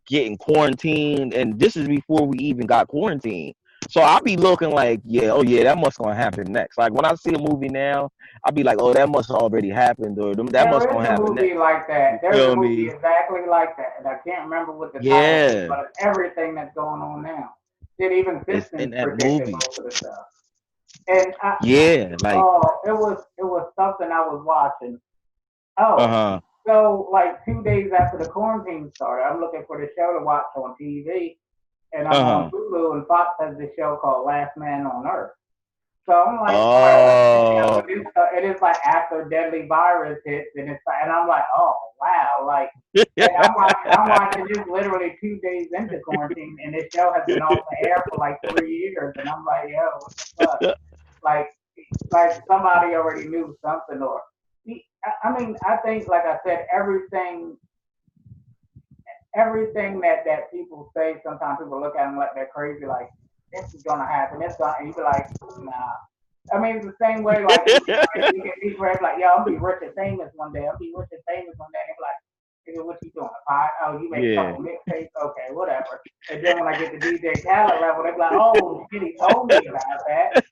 getting quarantined, and this is before we even got quarantined. So I'll be looking like, yeah, oh yeah, that must gonna happen next. Like when I see a movie now, I'll be like, oh, that must already happened, or that must There is gonna a happen movie next. like that. You There's a feel movie me? exactly like that, and I can't remember what the title is, Yeah, but it's everything that's going on now. Shit, even it's in Simpsons that predicted movie. most of the stuff. And Yeah, like, it was something I was watching. Oh, uh-huh, so like 2 days after the quarantine started, I'm looking for the show to watch on TV, and I'm on uh-huh. Hulu, and Fox has this show called Last Man on Earth. So I'm like, all right, let's check out Oh, what this stuff. It is like after deadly virus hits, and it's like, and I'm like, oh wow, like, and I'm watching this literally 2 days into quarantine, and this show has been off the air for like 3 years, and I'm like, yo, what the fuck? Like, like somebody already knew something, or I mean, I think, like I said, everything that people say, sometimes people look at them like they're crazy, like this is gonna happen, this gonna, and you be like, nah. I mean, it's the same way, like you get people like, yo, I'll be rich and famous one day. I'll be rich and famous one day. And they be like, nigga, what you doing? A pie? Oh, you make a yeah. couple mixtapes? Okay, whatever. And then when I get to DJ Khaled level, they be like, oh shit, he told me about that.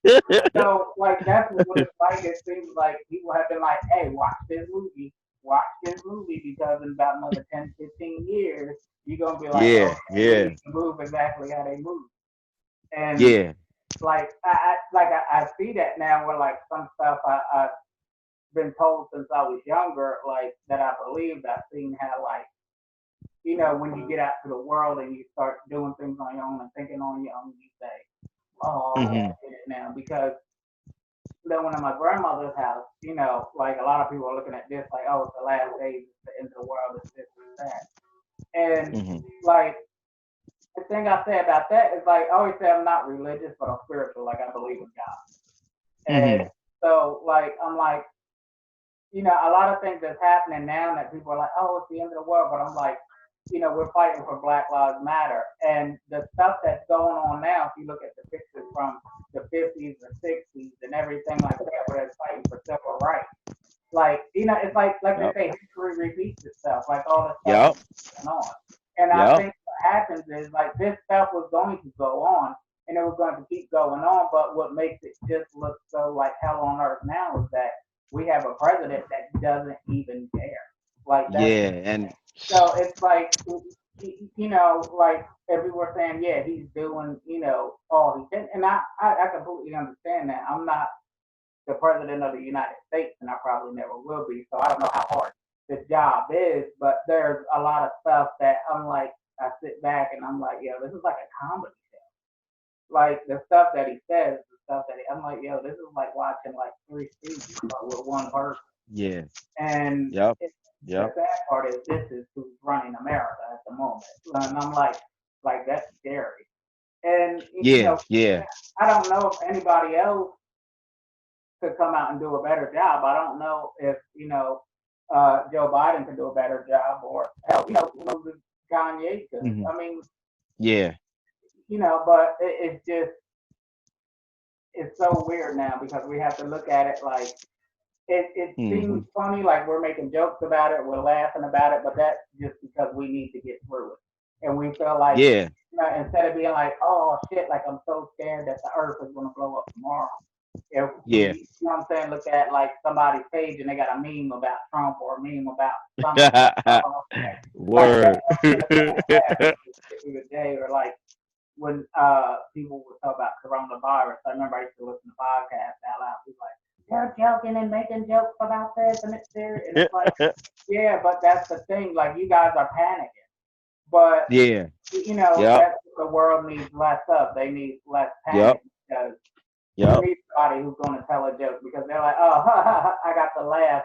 So, like, that's what it's like. It seems like people have been like, hey, watch this movie, because in about another 10, 15 years, you're going to be like, Yeah, okay, they yeah, need to move exactly how they move. And, yeah. like, I see that now where, like, some stuff I've been told since I was younger, like, that I believed. I've seen how, like, when you get out to the world and you start doing things on your own and thinking on your own, you say, oh, okay, I Hmm. get it now. Because then when at my grandmother's house, like a lot of people are looking at this like, oh, it's the last days, it's the end of the world, it's this, it's that. And Hmm. like the thing I say about that is like I always say I'm not religious, but I'm spiritual. Like I believe in God. And Hmm. so like I'm like, a lot of things that's happening now that people are like, oh, it's the end of the world, but I'm like, we're fighting for Black Lives Matter, and the stuff that's going on now. If you look at the pictures from the 50s or 60s and everything like that, where they're fighting for civil rights, like it's like they Yep. say, history repeats itself. Like all this stuff is Yep. going on, and I Yep. think what happens is like this stuff was going to go on, and it was going to keep going on. But what makes it just look so like hell on earth now is that we have a president that doesn't even care. Like that's Yeah. And so it's like like if we were saying, yeah, he's doing all he can, and I completely understand that. I'm not the president of the United States, and I probably never will be. So I don't know how hard the job is, but there's a lot of stuff that I'm like, I sit back and I'm like, yo, this is like a comedy show. Like the stuff that he says, the stuff that I'm like, yo, this is like watching like Three Stooges, but with one person. yeah. And Yep. the Yep. sad part is this is who's running America at the moment, and I'm like that's scary. And Yeah. Yeah. I don't know if anybody else could come out and do a better job. I don't know if Joe Biden could do a better job, or hell, Kanye could. Hmm. I mean, Yeah. but it's just it's so weird now because we have to look at it like it seems Hmm. funny, like we're making jokes about it, we're laughing about it, but that's just because we need to get through it, and we feel like Yeah. instead of being like, oh shit, like I'm so scared that the Earth is gonna blow up tomorrow. If Yeah. we, what I'm saying, look at like somebody's page and they got a meme about Trump or a meme about something, like, oh, okay. Like that, Word. through the day, or like when people would talk about coronavirus. I remember I used to listen to podcasts out loud. People like, they're joking and making jokes about this and it's serious, and it's like, yeah, but that's the thing. Like you guys are panicking, but Yeah. Yep. that's what the world needs less of. They need less Yep. panic because you Yep. need somebody who's going to tell a joke because they're like, oh, I got to laugh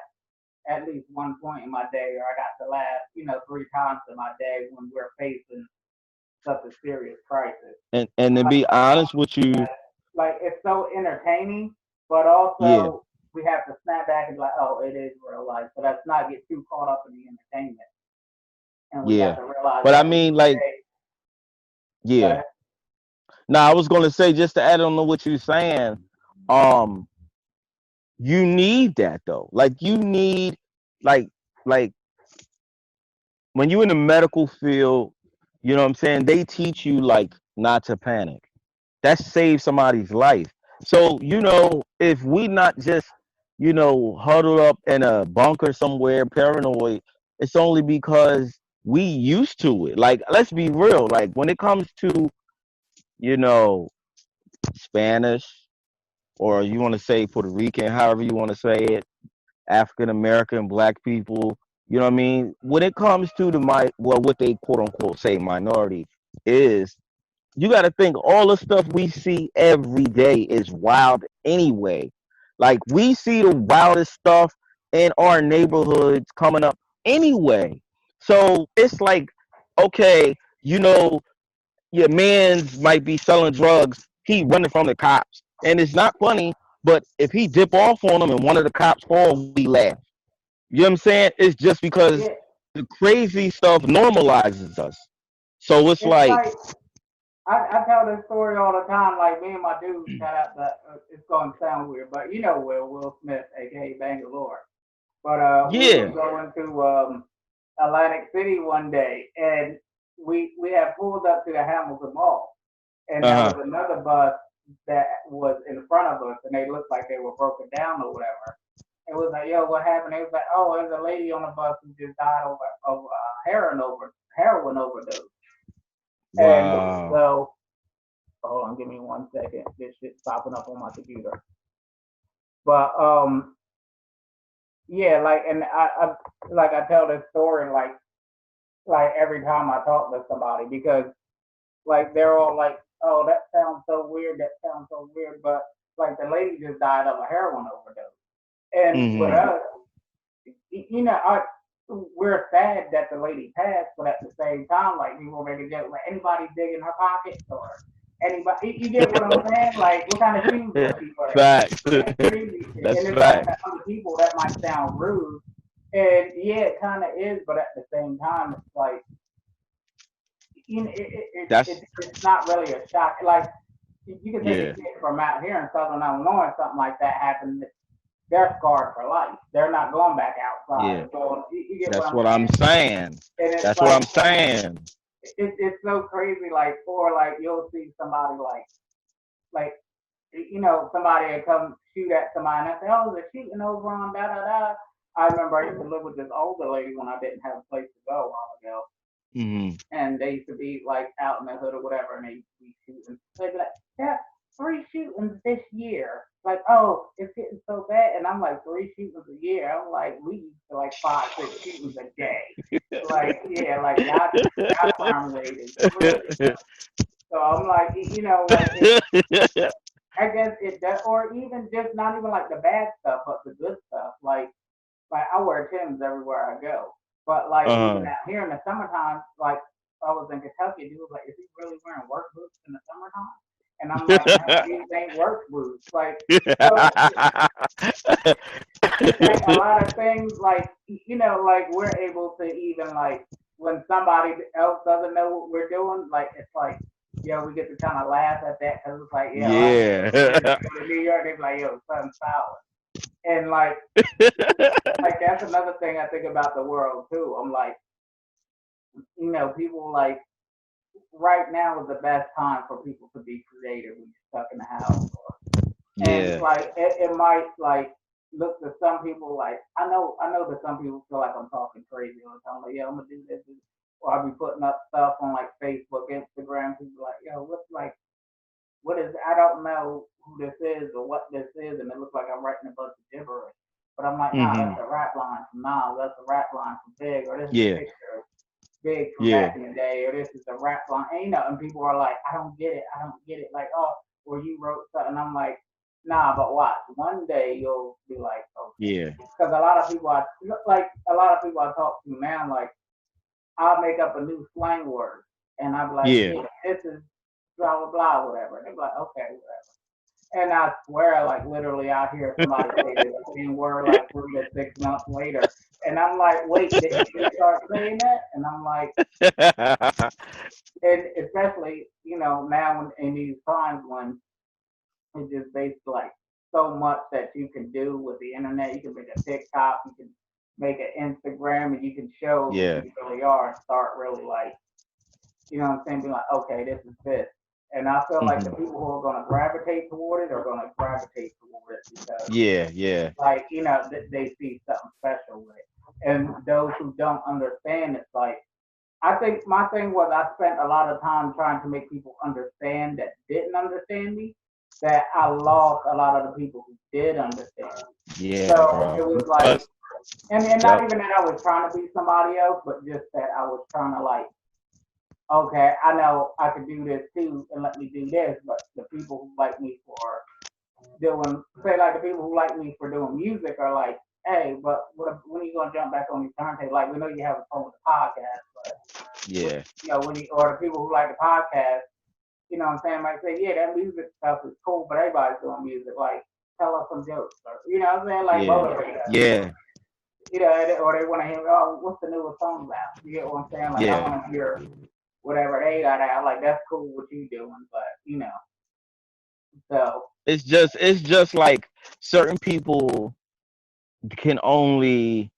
at least one point in my day, or I got to laugh, 3 times in my day when we're facing such a serious crisis. And to be honest with you, Like it's so entertaining, but yeah. also we have to snap back and be like, oh, it is real life. So let's not get too caught up in the entertainment. And we got Yeah. to realize But I that mean, like, yeah. Now, I was gonna say, just to add on to what you're saying, um, you need that though. Like, you need, like, like when you're in the medical field, you know what I'm saying? They teach you like not to panic. That saves somebody's life. So, if we not just, huddled up in a bunker somewhere, paranoid, it's only because we used to it. Like, let's be real. Like, when it comes to, you know, Spanish, or you want to say Puerto Rican, however you want to say it, African American, black people, you know what I mean? When it comes to what they quote unquote say minority is, you got to think all the stuff we see every day is wild anyway. Like, we see the wildest stuff in our neighborhoods coming up anyway. So it's like, okay, your man's might be selling drugs. He running from the cops. And it's not funny, but if he dip off on him and one of the cops fall, we laugh. You know what I'm saying? It's just because Yeah, the crazy stuff normalizes us. So it's it's like, like I tell this story all the time. Like me and my dude, shout out that it's going to sound weird, but you know Will Smith, aka Bangalore. But we was yeah, going to Atlantic City one day, and we had pulled up to the Hamilton Mall, and there was uh-huh. another bus that was in front of us, and they looked like they were broken down or whatever. It was like, yo, what happened? It was like, oh, there's a lady on the bus who just died of heroin overdose. And Wow. so, hold on, give me 1 second. This shit's popping up on my computer. But yeah, like, and I tell this story like every time I talk to somebody because like they're all like, oh, that sounds so weird. That sounds so weird. But like the lady just died of a heroin overdose, and with Hmm. us, we're sad that the lady passed, but at the same time, like people make a joke, like anybody digging her pockets or anybody, you get what I'm saying? Like what kind of shoes was she wearing? Facts. It's crazy, That's and it's like to facts. other people that might sound rude, and yeah, it kind of is, but at the same time, it's like That's it's not really a shock. Like you can take a yeah, kid from out here in Southern Illinois, something like that happened. They're scarred for life. They're not going back outside yeah. and going. You get what That's I'm what I'm saying? saying. And it's That's what I'm like saying. it's so crazy. Like or like you'll see somebody like somebody will come shoot at somebody and I say, oh, they're shooting over on da da da. I remember I used to live with this older lady when I didn't have a place to go a while ago, Hmm. and they used to be like out in the hood or whatever, and they used to be shooting. They'd be like, yeah, 3 shootings this year. Like, oh, it's getting so bad, and I'm like 3 shootings a year. I'm like, we used to like 5, 6 shootings a day. Like, yeah, like y'all crime rate is crazy. So I'm like, like I guess it does, or even just not even like the bad stuff, but the good stuff. Like I wear Timbs everywhere I go. But like even Uh-huh. out here in the summertime, like I was in Kentucky, dude was like, is he really wearing work boots in the summertime? And I'm like, no, these ain't work boots. Like so it's like a lot of things like like we're able to even like when somebody else doesn't know what we're doing, like it's like we get to kind of laugh at that because it's like, I get it. When Yeah. niggas go to New York, they're like, yo, sun's power. And like that's another thing I think about the world too. I'm like, people like right now is the best time for people to be creative when you're stuck in the house. And Yeah. like it might like look to some people like I know that some people feel like I'm talking crazy all the time. Like, yeah, I'm gonna do this, or I'll be putting up stuff on like Facebook, Instagram. People like, yo, what is I don't know who this is or what this is, and it looks like I'm writing a bunch of gibberish. But I'm like, nah, Hmm. that's a rap line from Nas, that's a rap line from Big, or this is a Yeah. picture of Big from Yeah. back in the day, or this is a rap line. And people are like, I don't get it. Like, oh, well, you wrote something. I'm like, nah, but watch. One day you'll be like, okay. Yeah. Because a lot of people I talk to now, like, I'll make up a new slang word, and I'm like, Yeah. yeah, this is blah blah blah, whatever. And they're like, okay, whatever. And I swear, like literally, I hear somebody say the same word like 3 to 6 months later, and I'm like, wait, did you just start saying that? And I'm like, and especially now in these times when it's just basically like so much that you can do with the internet. You can make a TikTok, you can make an Instagram, and you can show who Yeah. you really are and start really like, what I'm saying, being like, okay, this is this. And I feel like the Hmm. people who are going to gravitate toward it are going to gravitate toward it because, Yeah, yeah, like, they see something special with it. And those who don't understand, it's like, I think my thing was I spent a lot of time trying to make people understand that didn't understand me, that I lost a lot of the people who did understand me. yeah, So bro. it was like, Because, and not yep, even that I was trying to be somebody else, but just that I was trying to like, okay, I know I could do this too, and let me do this. But the people who like me for doing, say, like the people who like me for doing music are like, hey, but when are you gonna jump back on these turntables? Like we know you have a phone with the podcast, but yeah, when you or the people who like the podcast, what I'm saying, might say, yeah, that music stuff is cool, but everybody's doing music. Like tell us some jokes, or what I'm saying, like yeah, motivate us. yeah, Or they want to hear, oh, what's the newest song about? You get what I'm saying? Like I yeah. want to hear whatever they got out. Like that's cool what you doing, but so It's just like certain people can only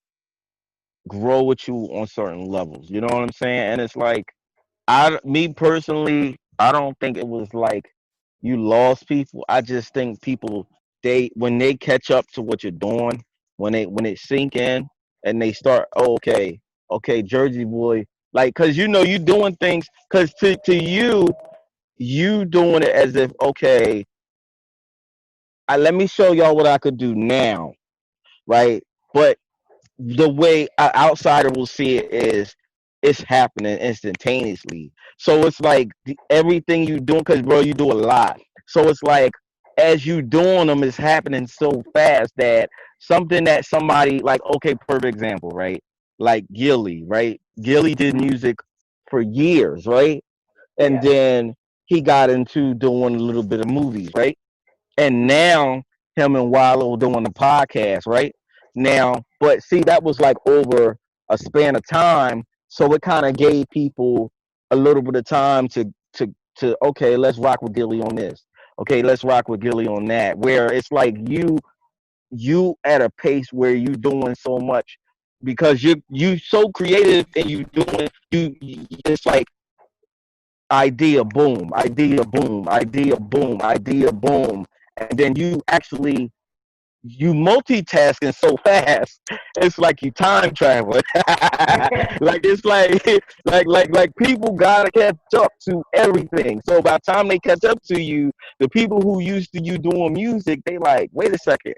grow with you on certain levels. You know what I'm saying? And it's like me personally, I don't think it was like you lost people. I just think people when they catch up to what you're doing, when it sink in and they start, oh, okay, Jersey boy, like, cause you doing things, cause to you doing it as if, okay, let me show y'all what I could do now, right? But the way an outsider will see it is it's happening instantaneously. So it's like everything you doing, because bro, you do a lot. So it's like as you doing them, it's happening so fast that something that somebody like, okay, perfect example, right? Like Gilly, right? Gilly did music for years, right? And yeah, then he got into doing a little bit of movies, right? And now him and Wallow doing the podcast, right? Now, but see, that was like over a span of time, so it kind of gave people a little bit of time to okay, let's rock with Gilly on this. Okay, let's rock with Gilly on that. Where it's like you at a pace where you doing so much because you so creative and you doing it's like idea boom, idea boom, idea boom, idea boom, and then you multitasking so fast. It's like you time traveling. Like it's like people gotta catch up to everything. So by the time they catch up to you, the people who used to you doing music, they like, wait a second.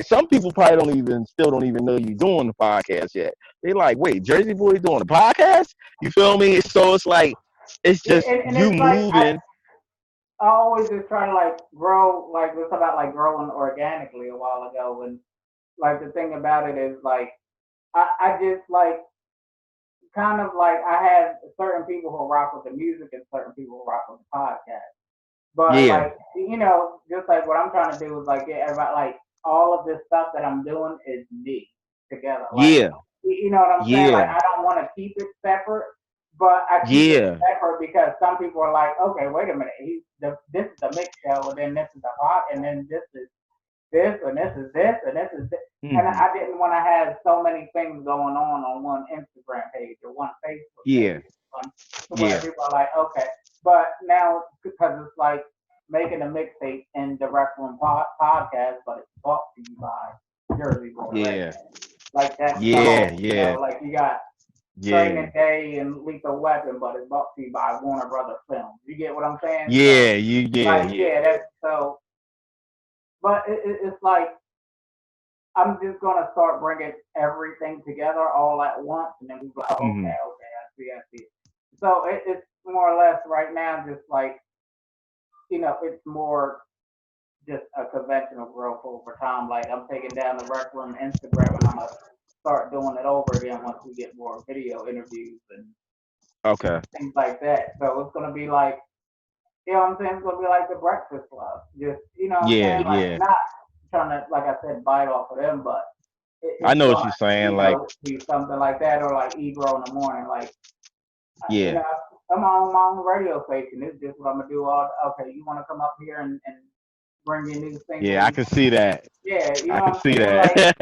Some people probably don't even know you doing the podcast yet. They like, wait, Jersey Boy doing the podcast? You feel me? So it's like it's yeah, just and you it's like moving. I always just try to like grow, like we talked about like growing organically a while ago, and like the thing about it is like I just like kind of like I have certain people who rock with the music and certain people who rock with the podcast. But Yeah, like just like what I'm trying to do is like get everybody like all of this stuff that I'm doing is me together. Like yeah, you know what I'm saying? Like yeah, I don't want to keep it separate, but I keep it yeah. separate because some people are like, okay, wait a minute, this is the mix show, and then this is the hot, and then this is this, and this is this, and this is this. And Hmm. I didn't want to have so many things going on one Instagram page or one Facebook Yeah, page, one, to where yeah, people are like, okay. But now because it's like making a mixtape in the RecRoom podcast, but it's brought to you by Jersey Boy yeah, Records. Like that's the yeah, whole, yeah, like you got Training yeah, Day and Lethal Weapon, but it's brought to you by Warner Brothers Films. You get what I'm saying? So, yeah, like, yeah. yeah, that's so. But it's like I'm just gonna start bringing everything together all at once, and then we're like, oh, Hmm. okay, I see. So it's more or less right now, just like it's more just a conventional growth over time. Like I'm taking down the Rec Room Instagram, and I'm gonna start doing it over again once we get more video interviews and Okay. things like that. So it's gonna be like You know what I'm saying? It's gonna be like the Breakfast Club. Just you know what I'm Yeah, saying? Like yeah. not trying to, like I said, bite off of them, but I it's know what gonna, you're saying. Like, be something like that, or like Ebro in the morning. Like, you yeah, know, I'm on my own radio station. This is just what I'm gonna do. All okay, you want to come up here and bring your new yeah. I single? can see that. Yeah, you I know can what I'm see saying? that.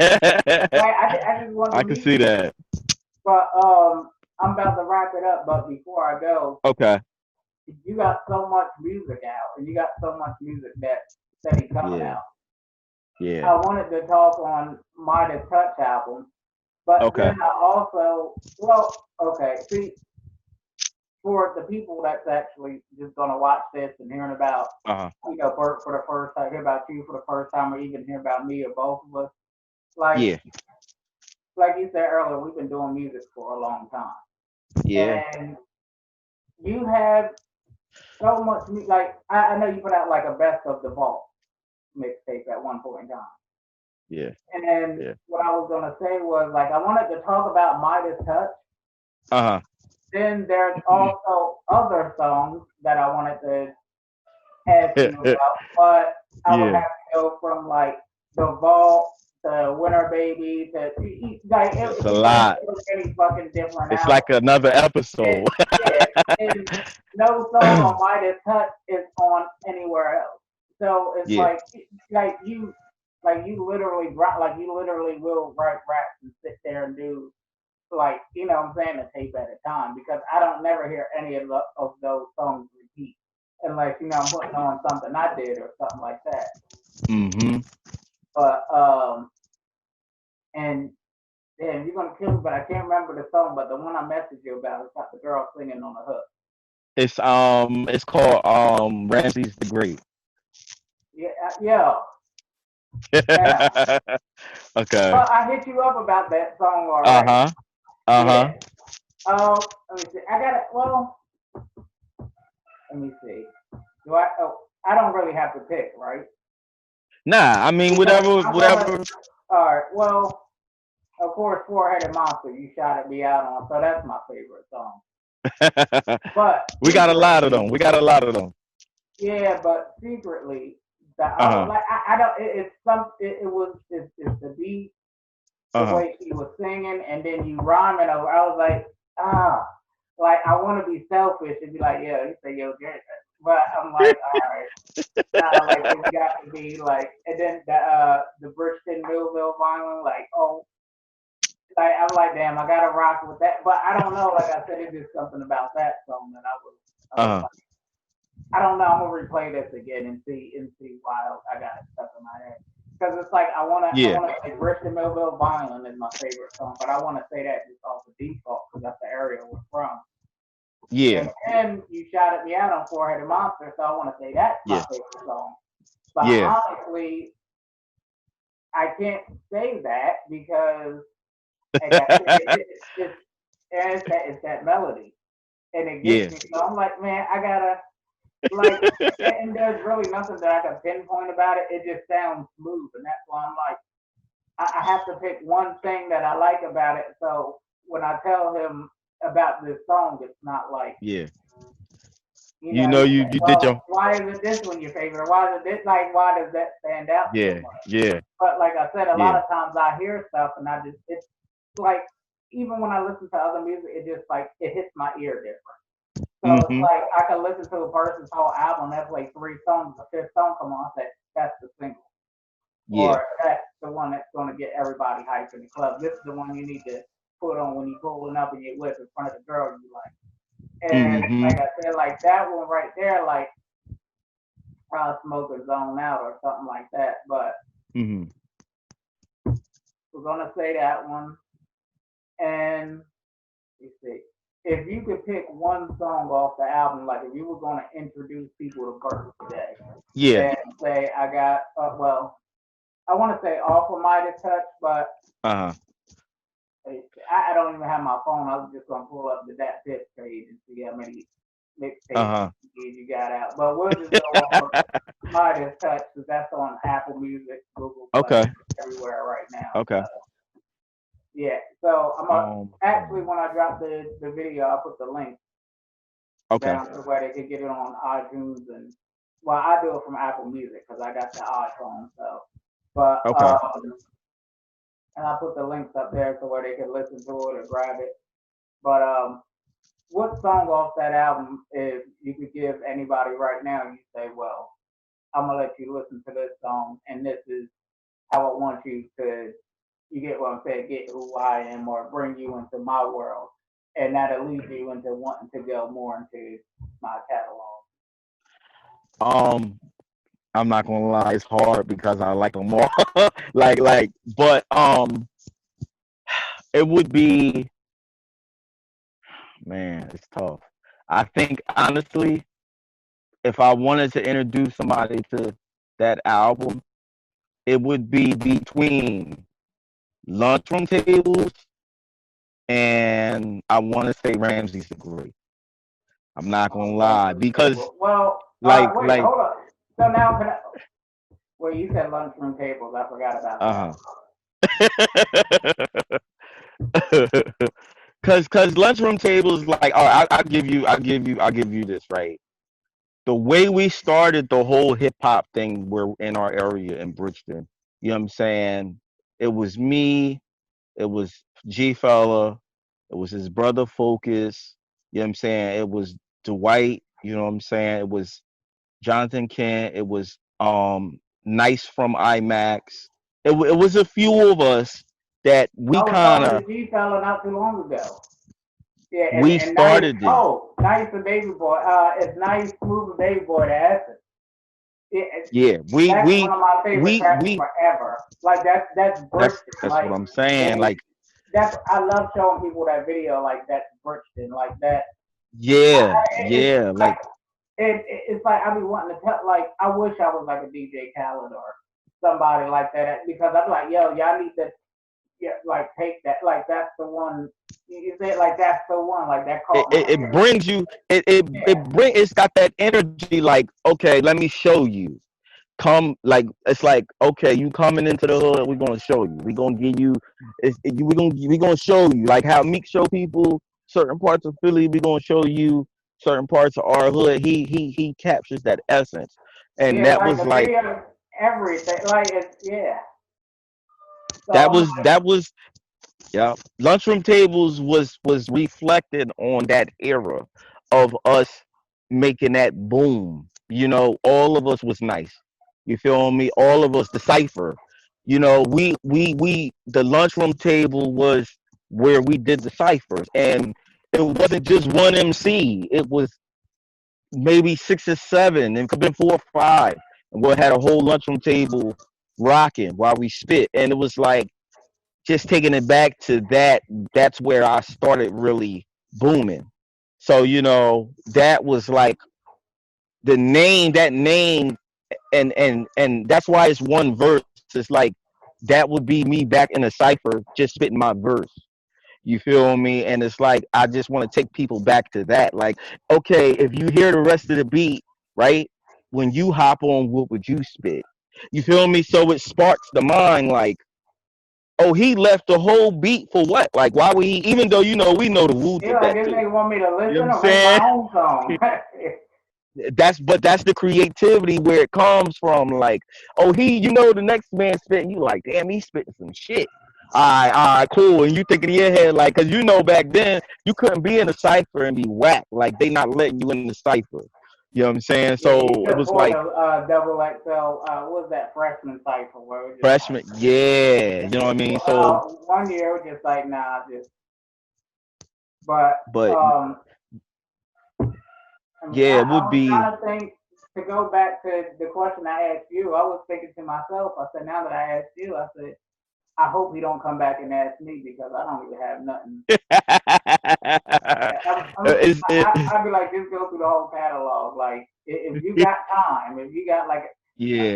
Like I just want I the can see music. that. But I'm about to wrap it up. But before I go, Okay. you got so much music out, and you got so much music that steady coming Yeah, out. yeah. I wanted to talk on Midas Touch album, but Okay. then I also, well, okay, see, for the people that's actually just gonna watch this and hearing about, Uh-huh. Bert for the first time, hear about you for the first time, or even hear about me or both of us, like Yeah, like you said earlier, we've been doing music for a long time, yeah, and you have so much, like I know you put out like a best of the vault mixtape at one point in time. yeah, And yeah. what I was gonna say was like I wanted to talk about Midas Touch. Uh-huh. Then there's also other songs that I wanted to ask you about, but I would Yeah. have to go from like the vault to Winter Baby to like It's it a became lot. so many fucking different It's like albums. another And, episode. yeah, and no song on Midas Touch is on anywhere else. So it's Yeah. like you you literally will write raps and sit there and do like you know what I'm saying a tape at a time because I don't never hear any of those songs repeat unless I'm putting on something I did or something like that. Mm-hmm. But and damn, you're gonna kill me, but I can't remember the song. But the one I messaged you about, it's got the girl singing on the hook. It's called Ramses the Great. Yeah, yeah, yeah. Okay. Well, I hit you up about that song already. Uh-huh. Uh-huh. Yeah. Let me see. I got it. Well, let me see. Do I? Oh, I don't really have to pick, right? Nah, I mean Because whatever, I'm gonna. whatever. All right. Well, of course, Four-Headed Monster. You shouted me out on, so that's my favorite song. But We got a lot of them. secretly, We got a lot of them. yeah. But secretly, the Uh-huh. like I don't. It's some. It was. It's the beat, the Uh-huh. way she was singing, and then you rhyming over. I was like, ah, like I want to be selfish and be like, yeah, you say yo, Jared. But I'm like, all right, nah, like it's got to be like, and then the Brixton Millville violin, like, oh, like I'm like, damn, I gotta rock with that. But I don't know, like I said, it's just something about that song that I was Uh-huh. like, I don't know. I'm gonna replay this again and see why I got it stuck in my head. Because it's like I Yeah. wanna say Bristol Millville Violin is my favorite song, but I wanna say that just off the default because that's the area we're from. And Yeah. then you shouted me out on Four-Headed Monster, so I wanna say that's my Yeah. favorite song. But Yeah. honestly, I can't say that because like I said, it's that melody, and it gets Yeah. me. So I'm like, man, I gotta like, and there's really nothing that I can pinpoint about it. It just sounds smooth, and that's why I'm like, I have to pick one thing that I like about it. So when I tell him about this song, it's not like, Yeah. you You say, you did well, your why is it this one your favorite? Why is it this? Like, why does that stand out so yeah. much? Yeah. But like I said, a lot Yeah. of times I hear stuff, and it's like, even when I listen to other music, it just like it hits my ear different. So it's Mm-hmm. like I can listen to a person's whole album, that's like three songs, the fifth song come on, I say, that's the single. Yeah. Or that's the one that's gonna get everybody hyped in the club. This is the one you need to put on when you pulling up in your whip in front of the girl you like. And Mm-hmm. like I said, like that one right there, like probably smoke a zone out or something like that. But Mm-hmm. we're gonna say that one. And you see. If you could pick one song off the album, like if you were going to introduce people to Bert today, Yeah. and say I got well, I want to say off of Midas Touch, but Uh-huh. I don't even have my phone. I was just gonna pull up the Dat Piff page and see how many mixtapes Uh-huh. you got out. But we'll just go off of Midas Touch because that's on Apple Music, Google Play, Okay. everywhere right now. Okay. Yeah. So I'm gonna Um actually when I drop the video, I'll put the link. Okay. down to where they could get it on iTunes and well, I do it from Apple Music because I got the iPhone. So, but Okay. and I put the links up there so where they can listen to it or grab it. But what song off that album if you could give anybody right now? You say, well, I'm gonna let you listen to this song, and this is how I want you to. You get what I'm saying? Get who I am, or bring you into my world, and that'll lead you into wanting to go more into my catalog. Um, I'm not gonna lie, it's hard because I like them all. But it would be, man, it's tough. I think honestly, if I wanted to introduce somebody to that album, it would be between Lunchroom Tables and I want to say Ramsey's the Great. I'm not gonna lie Lunchroom because table. Well, like wait, like hold up. So now, well, you said lunchroom tables. I forgot about that. uh huh. Cause lunchroom tables like I'll give you this right. The way we started the whole hip hop thing we're in our area in Bridgeton, you know what I'm saying? It was me, it was G Fella, it was his brother Focus, you know what I'm saying? It was Dwight, you know what I'm saying? It was Jonathan Kent, it was Nice from IMAX. It was a few of us that I we was talking kinda to G fella not too long ago. Yeah, we and nice. started it. Oh, nice and baby boy. It's nice, smooth and baby boy. The essence. Yeah, That's one of my favorite tracks we forever. Like that's Brixton. that's what Like I'm saying. and Like, that's I love showing people that video. Like that's Brixton. Like that. yeah, It's yeah, like like it's like I be wanting to tell. Like I wish I was like a DJ Khaled or somebody like that because I'm like, yo, y'all need to like take that. Like that's the one. You say like that's the one. Like that caught my it ear. brings you Yeah. it's got that energy like, okay, let me show you. Come, like, it's like, okay, you coming into the hood, we're gonna show you. We're gonna give you we're gonna show you like how Meek show people certain parts of Philly, we're gonna show you certain parts of our hood. He captures that essence. And Yeah, that like was the like video, everything. Like it's yeah. So that I'm was that was Yeah, lunchroom tables was reflected on that era of us making that boom. You know, all of us was nice. You feel me? All of us, the cipher. You know, we the lunchroom table was where we did the ciphers, and it wasn't just one MC. It was maybe six or seven, and it could have been four or five, and we had a whole lunchroom table rocking while we spit, and it was like just taking it back to that, that's where I started really booming. So, you know, that was like that name, and that's why it's one verse. It's like that would be me back in a cipher just spitting my verse. You feel me? And it's like I just want to take people back to that. Like, okay, if you hear the rest of the beat, right? When you hop on, what would you spit? You feel me? So it sparks the mind, like, oh, he left the whole beat for what? Like, why would he? Even though we know the Wu yeah, did like that this too. nigga want me to You know what listen I'm or make my saying? own song. That's the creativity where it comes from. Like, oh, the next man spitting. You like, damn, he's spitting some shit. All right, cool. And you thinking in your head, like, cause back then you couldn't be in a cipher and be whack. Like, they not letting you in the cipher. You know what I'm saying? Yeah, So you it could was pull like the double XL. What was that freshman cipher where it was just like freshman, yeah. You know what I mean? So, one year it was just like nah, just but but um I mean yeah, it I would was be. trying to think to go back to the question I asked you. I was thinking to myself. I said now that I asked you, I said I hope he don't come back and ask me because I don't even have nothing. It's, it, I'd be like, just go through the whole catalog. Like, if you got time, if you got like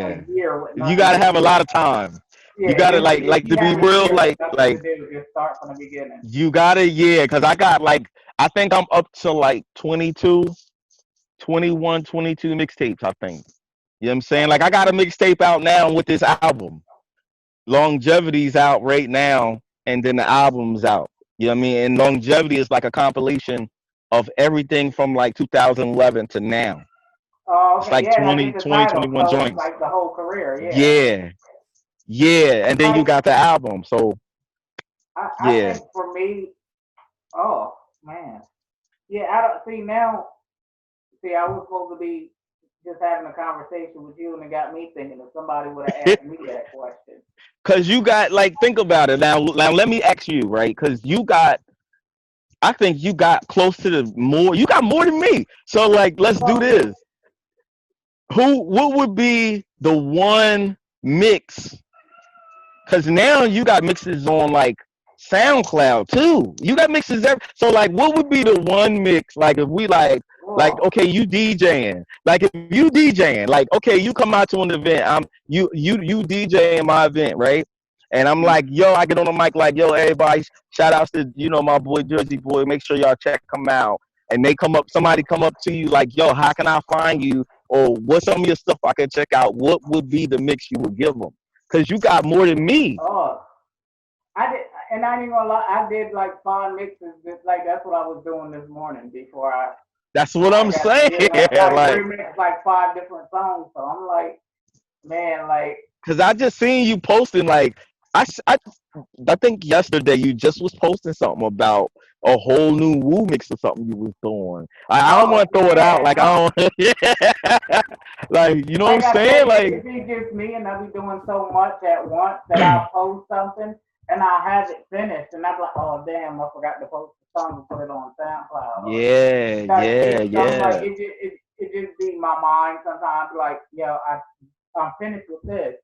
a yeah, year with you nothing gotta to have a do, lot of time. You yeah, gotta just like if to you be have a real, year with nothing to like do, just start from the beginning. you gotta, yeah, because I got like, I think I'm up to like 22, 21, 22 mixtapes, I think. You know what I'm saying? Like, I got a mixtape out now with this album. Longevity's out right now, and then the album's out. You know what I mean? And Longevity is like a compilation of everything from like 2011 to now. Oh, It's okay, like yeah, I get 20, the 20, title. 21 So it's joints. like the whole career, yeah. Yeah, yeah, and then you Like got the album. So I yeah, think for me, oh man, yeah, I don't see now. See, I was supposed to be just having a conversation with you, and it got me thinking if somebody would have asked me that question. cause you got like think about it now. Now let me ask you, right? Cause you got, I think you got close to the more. You got more than me. So like, let's do Well, this. What would be the one mix? Cause now you got mixes on like SoundCloud too. You got mixes there. So like, what would be the one mix? Like if we like well, okay, you DJing. Like if you DJing, like okay, you come out to an event. You DJing my event, right? And I'm like, yo, I get on the mic like, yo, everybody, shout outs to my boy Jersey Boy. Make sure y'all check him out. And they come up, somebody come up to you like, yo, how can I find you? Or what's some of your stuff I can check out? What would be the mix you would give them? Cause you got more than me. oh, I did, and I ain't gonna lie, I did like 5 mixes. Just like that's what I was doing this morning before That's what I I'm got to saying. get like Like, remix like 5 different songs. So I'm like, man, like, cause I just seen you posting like I, s- I think yesterday you just was posting something about a whole new Woo mix or something you was doing. I don't oh want to throw it out. yeah, Like I don't, yeah. Like you know what I'm like I saying? say, Like it be just me, and I be doing so much at once that I'll post something and I'll have it finished, and I'm like, oh damn, I forgot to post the song and put it on SoundCloud or yeah, type yeah, shit. So I'm like, yeah. it just be my mind sometimes. Like, yo, I'm finished with this.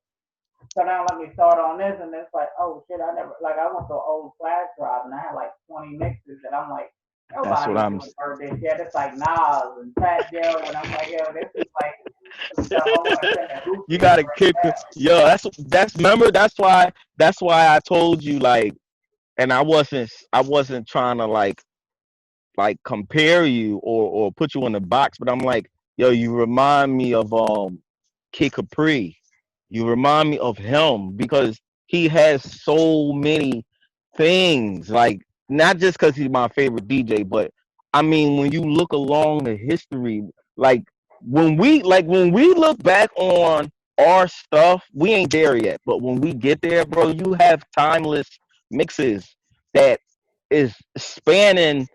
So now let me start on this, and it's like, oh shit, I never like I went to an old flash drive and I had like 20 mixes, and I'm like, That's what nobody's I'm. doing birthday shit. It's like Nas and Fat Joe, and I'm like, yo, this is like the whole extended hoop You thing gotta right kick. now. Yo, that's remember. That's why I told you like, and I wasn't trying to like compare you or put you in the box, but I'm like, yo, you remind me of Kid Capri. You remind me of him because he has so many things. Like not just because he's my favorite DJ, but I mean when you look along the history, like when we look back on our stuff, we ain't there yet. But when we get there, bro, you have timeless mixes that is spanning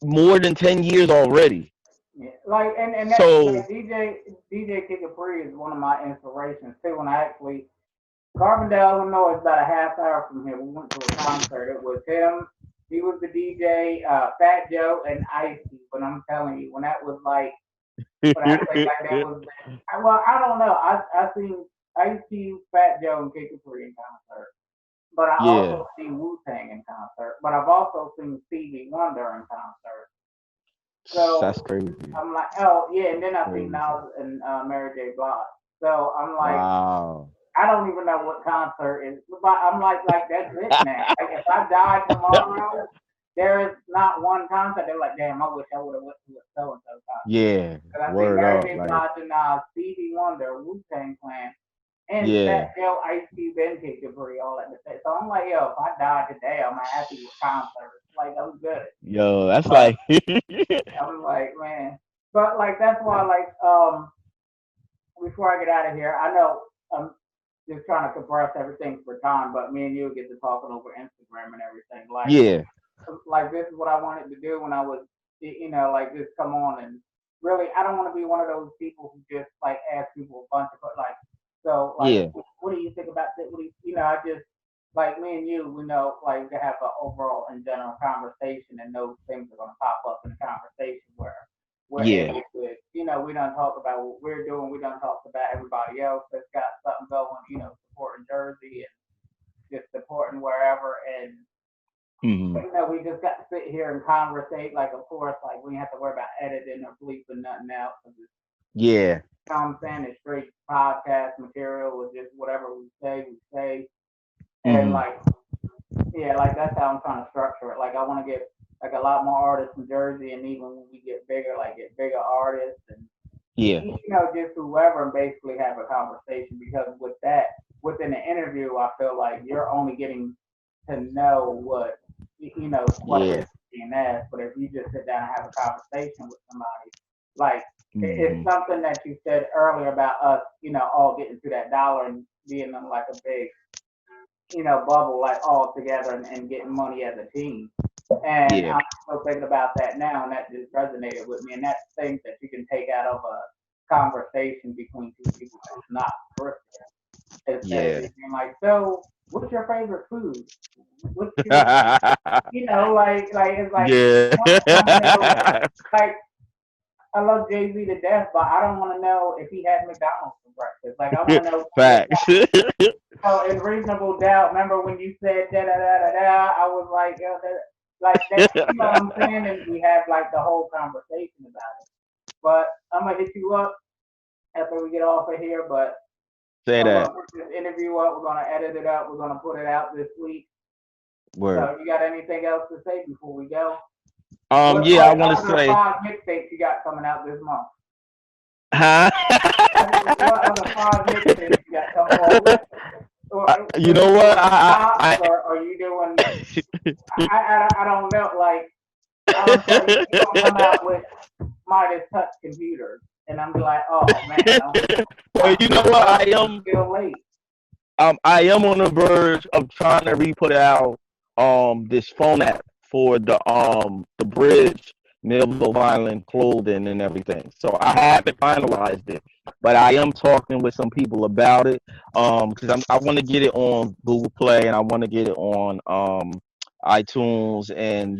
more than 10 years already. Yeah, like and that So like DJ Kid Capri is one of my inspirations too. When I actually Carbondale, Illinois is about a half hour from here. We went to a concert. It was him. He was the DJ, Fat Joe, and Ice Cube. But I'm telling you, when that was like, when I say like that was, well, I don't know. I seen Ice Cube, Fat Joe, and Kid Capri in concert. But I yeah, also seen Wu Tang in concert. But I've also seen Stevie Wonder in concert. that's So crazy. I'm like, oh yeah, and then I seen Crazy. Nas and Mary J. Blige. So I'm like, Wow. I don't even know what concert is. But I'm like that's it now. Like if I died tomorrow, there is not one concert. They're like, damn, I wish I would have went to a so and so concert. Yeah. Because I think Word Mary up. J. Like, Blige and Stevie Wonder, Wu Tang Clan, and Fat yeah. Joe, Ice Cube, and Kid Capri all at the same. So I'm like, yo, if I died today, I'm happy with concerts. Like I'm good. Yo, that's But like I'm like, man. But like that's why like before I get out of here, I know I'm just trying to compress everything for time, but me and you get to talking over Instagram and everything. yeah. Like this is what I wanted to do when I was, like just come on and really, I don't want to be one of those people who just like ask people a bunch of like, so like, Yeah. what do you think about that? What do I just like me and you, we know like to have an overall and general conversation, and those things are gonna pop up in the conversation where we're Yeah. able to, we don't talk about what we're doing, we don't talk about everybody else that's got something going, supporting Jersey and just supporting wherever, and Hmm. we just got to sit here and conversate. Like, of course, like we have to worry about editing or bleeping nothing else. Yeah. You know what I'm saying? It's straight podcast material or just whatever we say. And Hmm. like, yeah, like that's how I'm trying to structure it. Like, I want to get like a lot more artists in Jersey, and even when we get bigger, like get bigger artists and Yeah. just whoever, and basically have a conversation. Because with that, within the interview, I feel like you're only getting to know what what Yeah. being asked. But if you just sit down and have a conversation with somebody, like it's Mm-hmm. something that you said earlier about us, all getting to that dollar and being in like a big, bubble, like all together and getting money as a team. And Yeah. I'm still thinking about that now, and that just resonated with me. And that's things that you can take out of a conversation between two people that's not scripted, instead of Yeah. just being like, "So, what's your favorite food? What's your, like it's like Yeah. I want to know, like I love Jay-Z to death, but I don't want to know if he had McDonald's for breakfast. Like I want to know Facts. in reasonable doubt. Remember when you said da da da da da? I was like, yo, like that. You know what I'm saying? And we had like the whole conversation about it. But I'm gonna hit you up after we get off of here. But Say I'm gonna that put this interview up. We're gonna edit it up. We're gonna put it out this week. word. So you got anything else to say before we go? Yeah, I What want to other say, 5 mixtapes you got coming out this month? huh? What other 5 mixtapes you got coming out? You know what? Or are you doing? I don't know. Like I don't know. You don't come out with Midas Touch computers, and I'm like, oh man, Well, you know what? Still late. I am on the verge of trying to re-put out this phone app for the bridge, Millville Island clothing and everything. So I haven't finalized it, but I am talking with some people about it. Because I want to get it on Google Play and I want to get it on iTunes, and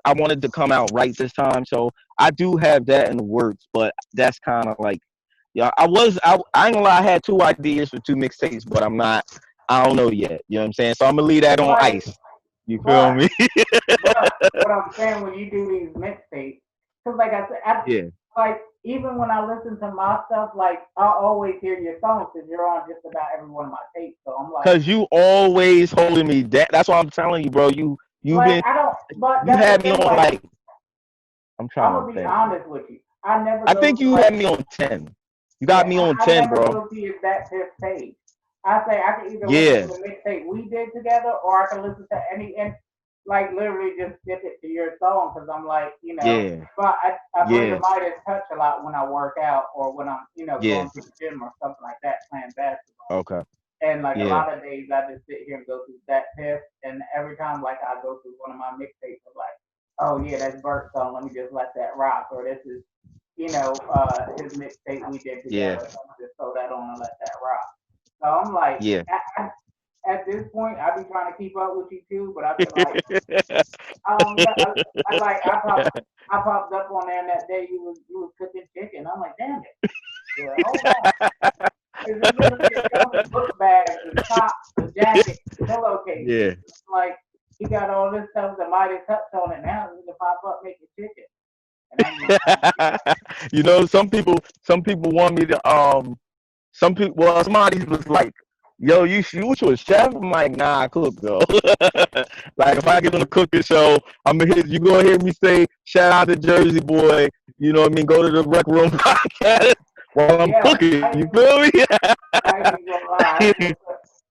I wanted to come out right this time. So I do have that in the works, but that's kind of like, yeah, I ain't gonna lie, I had two ideas for two mixtapes, but I don't know yet. You know what I'm saying? So I'm gonna leave that on Like, ice. You feel but me? what I'm saying, when you do these mixtapes, because like I said, Yeah. like even when I listen to my stuff, like I always hear your songs because you're on just about every one of my tapes. So I'm like, Cause you always holding me down. That's why I'm telling you, bro. I don't. But You that's the had me thing. on Like like, I'm I'm trying to gonna be think. honest with you. I never I go think to you like, had me on 10. You got yeah, me on I 10, never bro. go to your that fifth page. I say I can either listen Yeah. to the mixtape we did together, or I can listen to any and like literally just skip it to your song because I'm like, Yeah. but I bring a Yeah. Midas Touch a lot when I work out or when I'm, Yeah. going to the gym or something like that, playing basketball. Okay. And like a Yeah. lot of days, I just sit here and go through that piff. And every time, like I go through one of my mixtapes, I'm like, oh yeah, that's Bert's song. Let me just let that rock. Or this is, his mixtape we did Yeah. together. So I'm gonna just throw that on and let that rock. So I'm like, Yeah. at this point, I be trying to keep up with you too, but I feel like I don't know. I popped up on there and that day you was cooking chicken. I'm like, damn it. Yeah, hold on. Is it literally just comes with book bags, the top, the jacket, pillowcases? Yeah. Like he got all this stuff that mighty touch on it now. He can pop up making chicken, and I ain't trying to do that. Some people want me to some people, well, somebody was like, yo, you a chef? I'm like, nah, I cook though. Like if I get on a cooking show, you gonna hear me say shout out to Jersey Boy, you know what I mean? Go to the RecRoom podcast while I'm Yeah, cooking. You feel me? I ain't even gonna lie.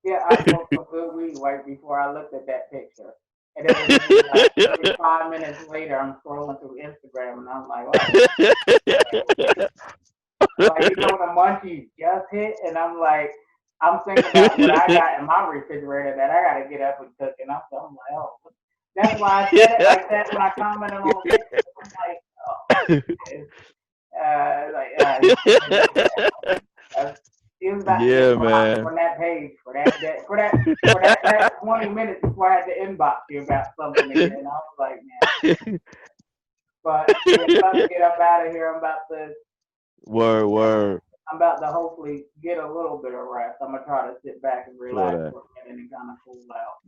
I smoked some good weed right before I looked at that picture. And it was maybe like maybe 5 minutes later, I'm scrolling through Instagram and I'm like, oh, like when the munchies just hit, and I'm like, I'm thinking about what I got in my refrigerator that I gotta get up and cook, and I'm like, oh, that's why I said it like that when I commented on the picture. I'm like, it was about to Yeah, get blocked man. from that page for that 20 minutes before I had to inbox you about something again. I was like, man. But yeah, about to get up out of here. Word. I'm about to hopefully get a little bit of rest. I'm gonna try to sit back and Feel relax that. for a minute and kind of cool out.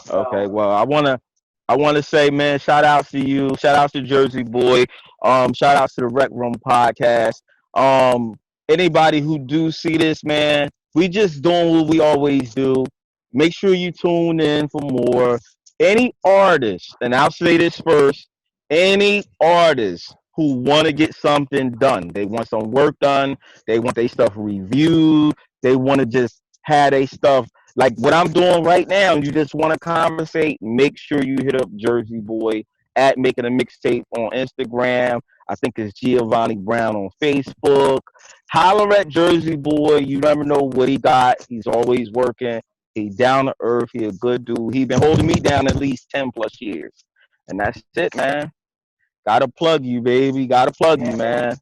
Okay, So well, I wanna say, man, shout outs to you, shout outs to Jersey Boy, shout outs to the Rec Room podcast. Um, Anybody who do see this, man, we just doing what we always do. Make sure you tune in for more. Any artist, and I'll say this first, any artist who want to get something done, they want some work done, they want their stuff reviewed, they want to just have their stuff. Like what I'm doing right now, you just want to conversate, make sure you hit up Jersey Boy at Making a Mixtape on Instagram. I think it's Giovanni Brown on Facebook. Holler at Jersey Boy. You never know what he got. He's always working. He down to earth. He a good dude. He been holding me down at least 10 plus years. And that's it, man. Gotta plug you, baby. Gotta plug you, man.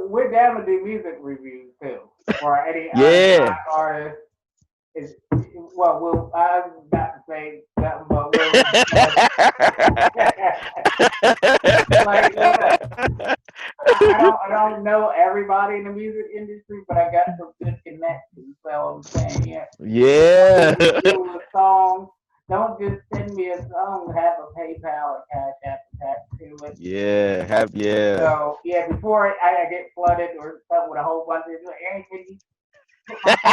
We're down to do music reviews too, or any Yeah. artist. Well, I was about to say something, but like, I don't know everybody in the music industry, but I got some good connections. So I'm saying, yeah. Do a song. Don't just send me a song. Have a PayPal or Cash App attached to it. Yeah. So before I get flooded or something with a whole bunch of like, hey, but I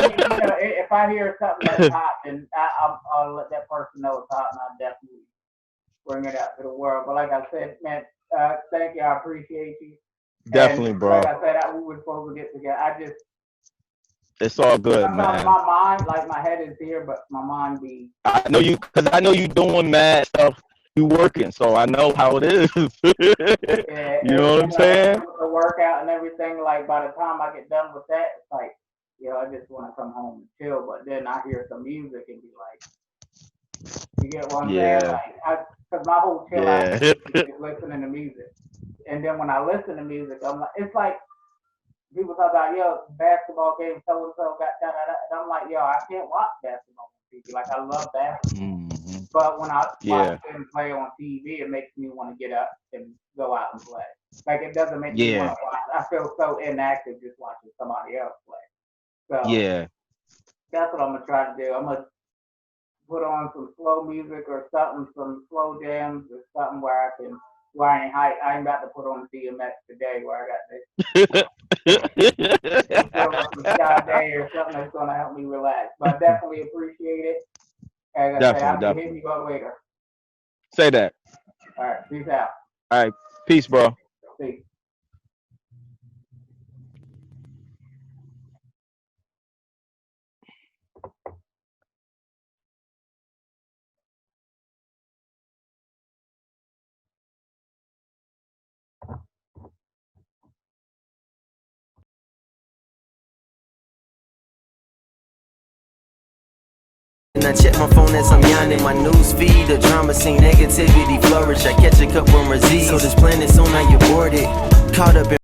mean, if I hear something that's hot, then I'll let that person know it's hot, and I'll definitely bring it out to the world. But like I said, man, thank you. I appreciate you. Definitely, and bro. Like I said, we were supposed to get together. It's all good, man. My mind, like my head is here, but my mind be. I know you, because I know you doing mad stuff. You working, so I know how it is. You know what I'm saying? The workout and everything. Like by the time I get done with that, it's like, I just want to come home and chill. But then I hear some music and be like, you get what I'm saying? Like, because my whole chill out is listening to music. And then when I listen to music, I'm like, it's like. People talk about, basketball game, so-and-so got da-da-da. And I'm like, I can't watch basketball on TV. Like, I love basketball. Mm-hmm. But when I watch them play on TV, it makes me want to get up and go out and play. Like, it doesn't make me want to watch. I feel so inactive just watching somebody else play. So, that's what I'm going to try to do. I'm going to put on some slow music or something, some slow jams or something where I ain't about to put on DMX today where I got this. Some Sky Day or something that's going to help me relax. But I definitely appreciate it. As I say, I'll be hitting you up later. Say that. All right. Peace out. All right. Peace, bro. Peace. And I check my phone as I'm yawning. My news feed, the drama scene, negativity flourish. I catch a couple more Z's. So this plan is soon, now you boarded. Caught up in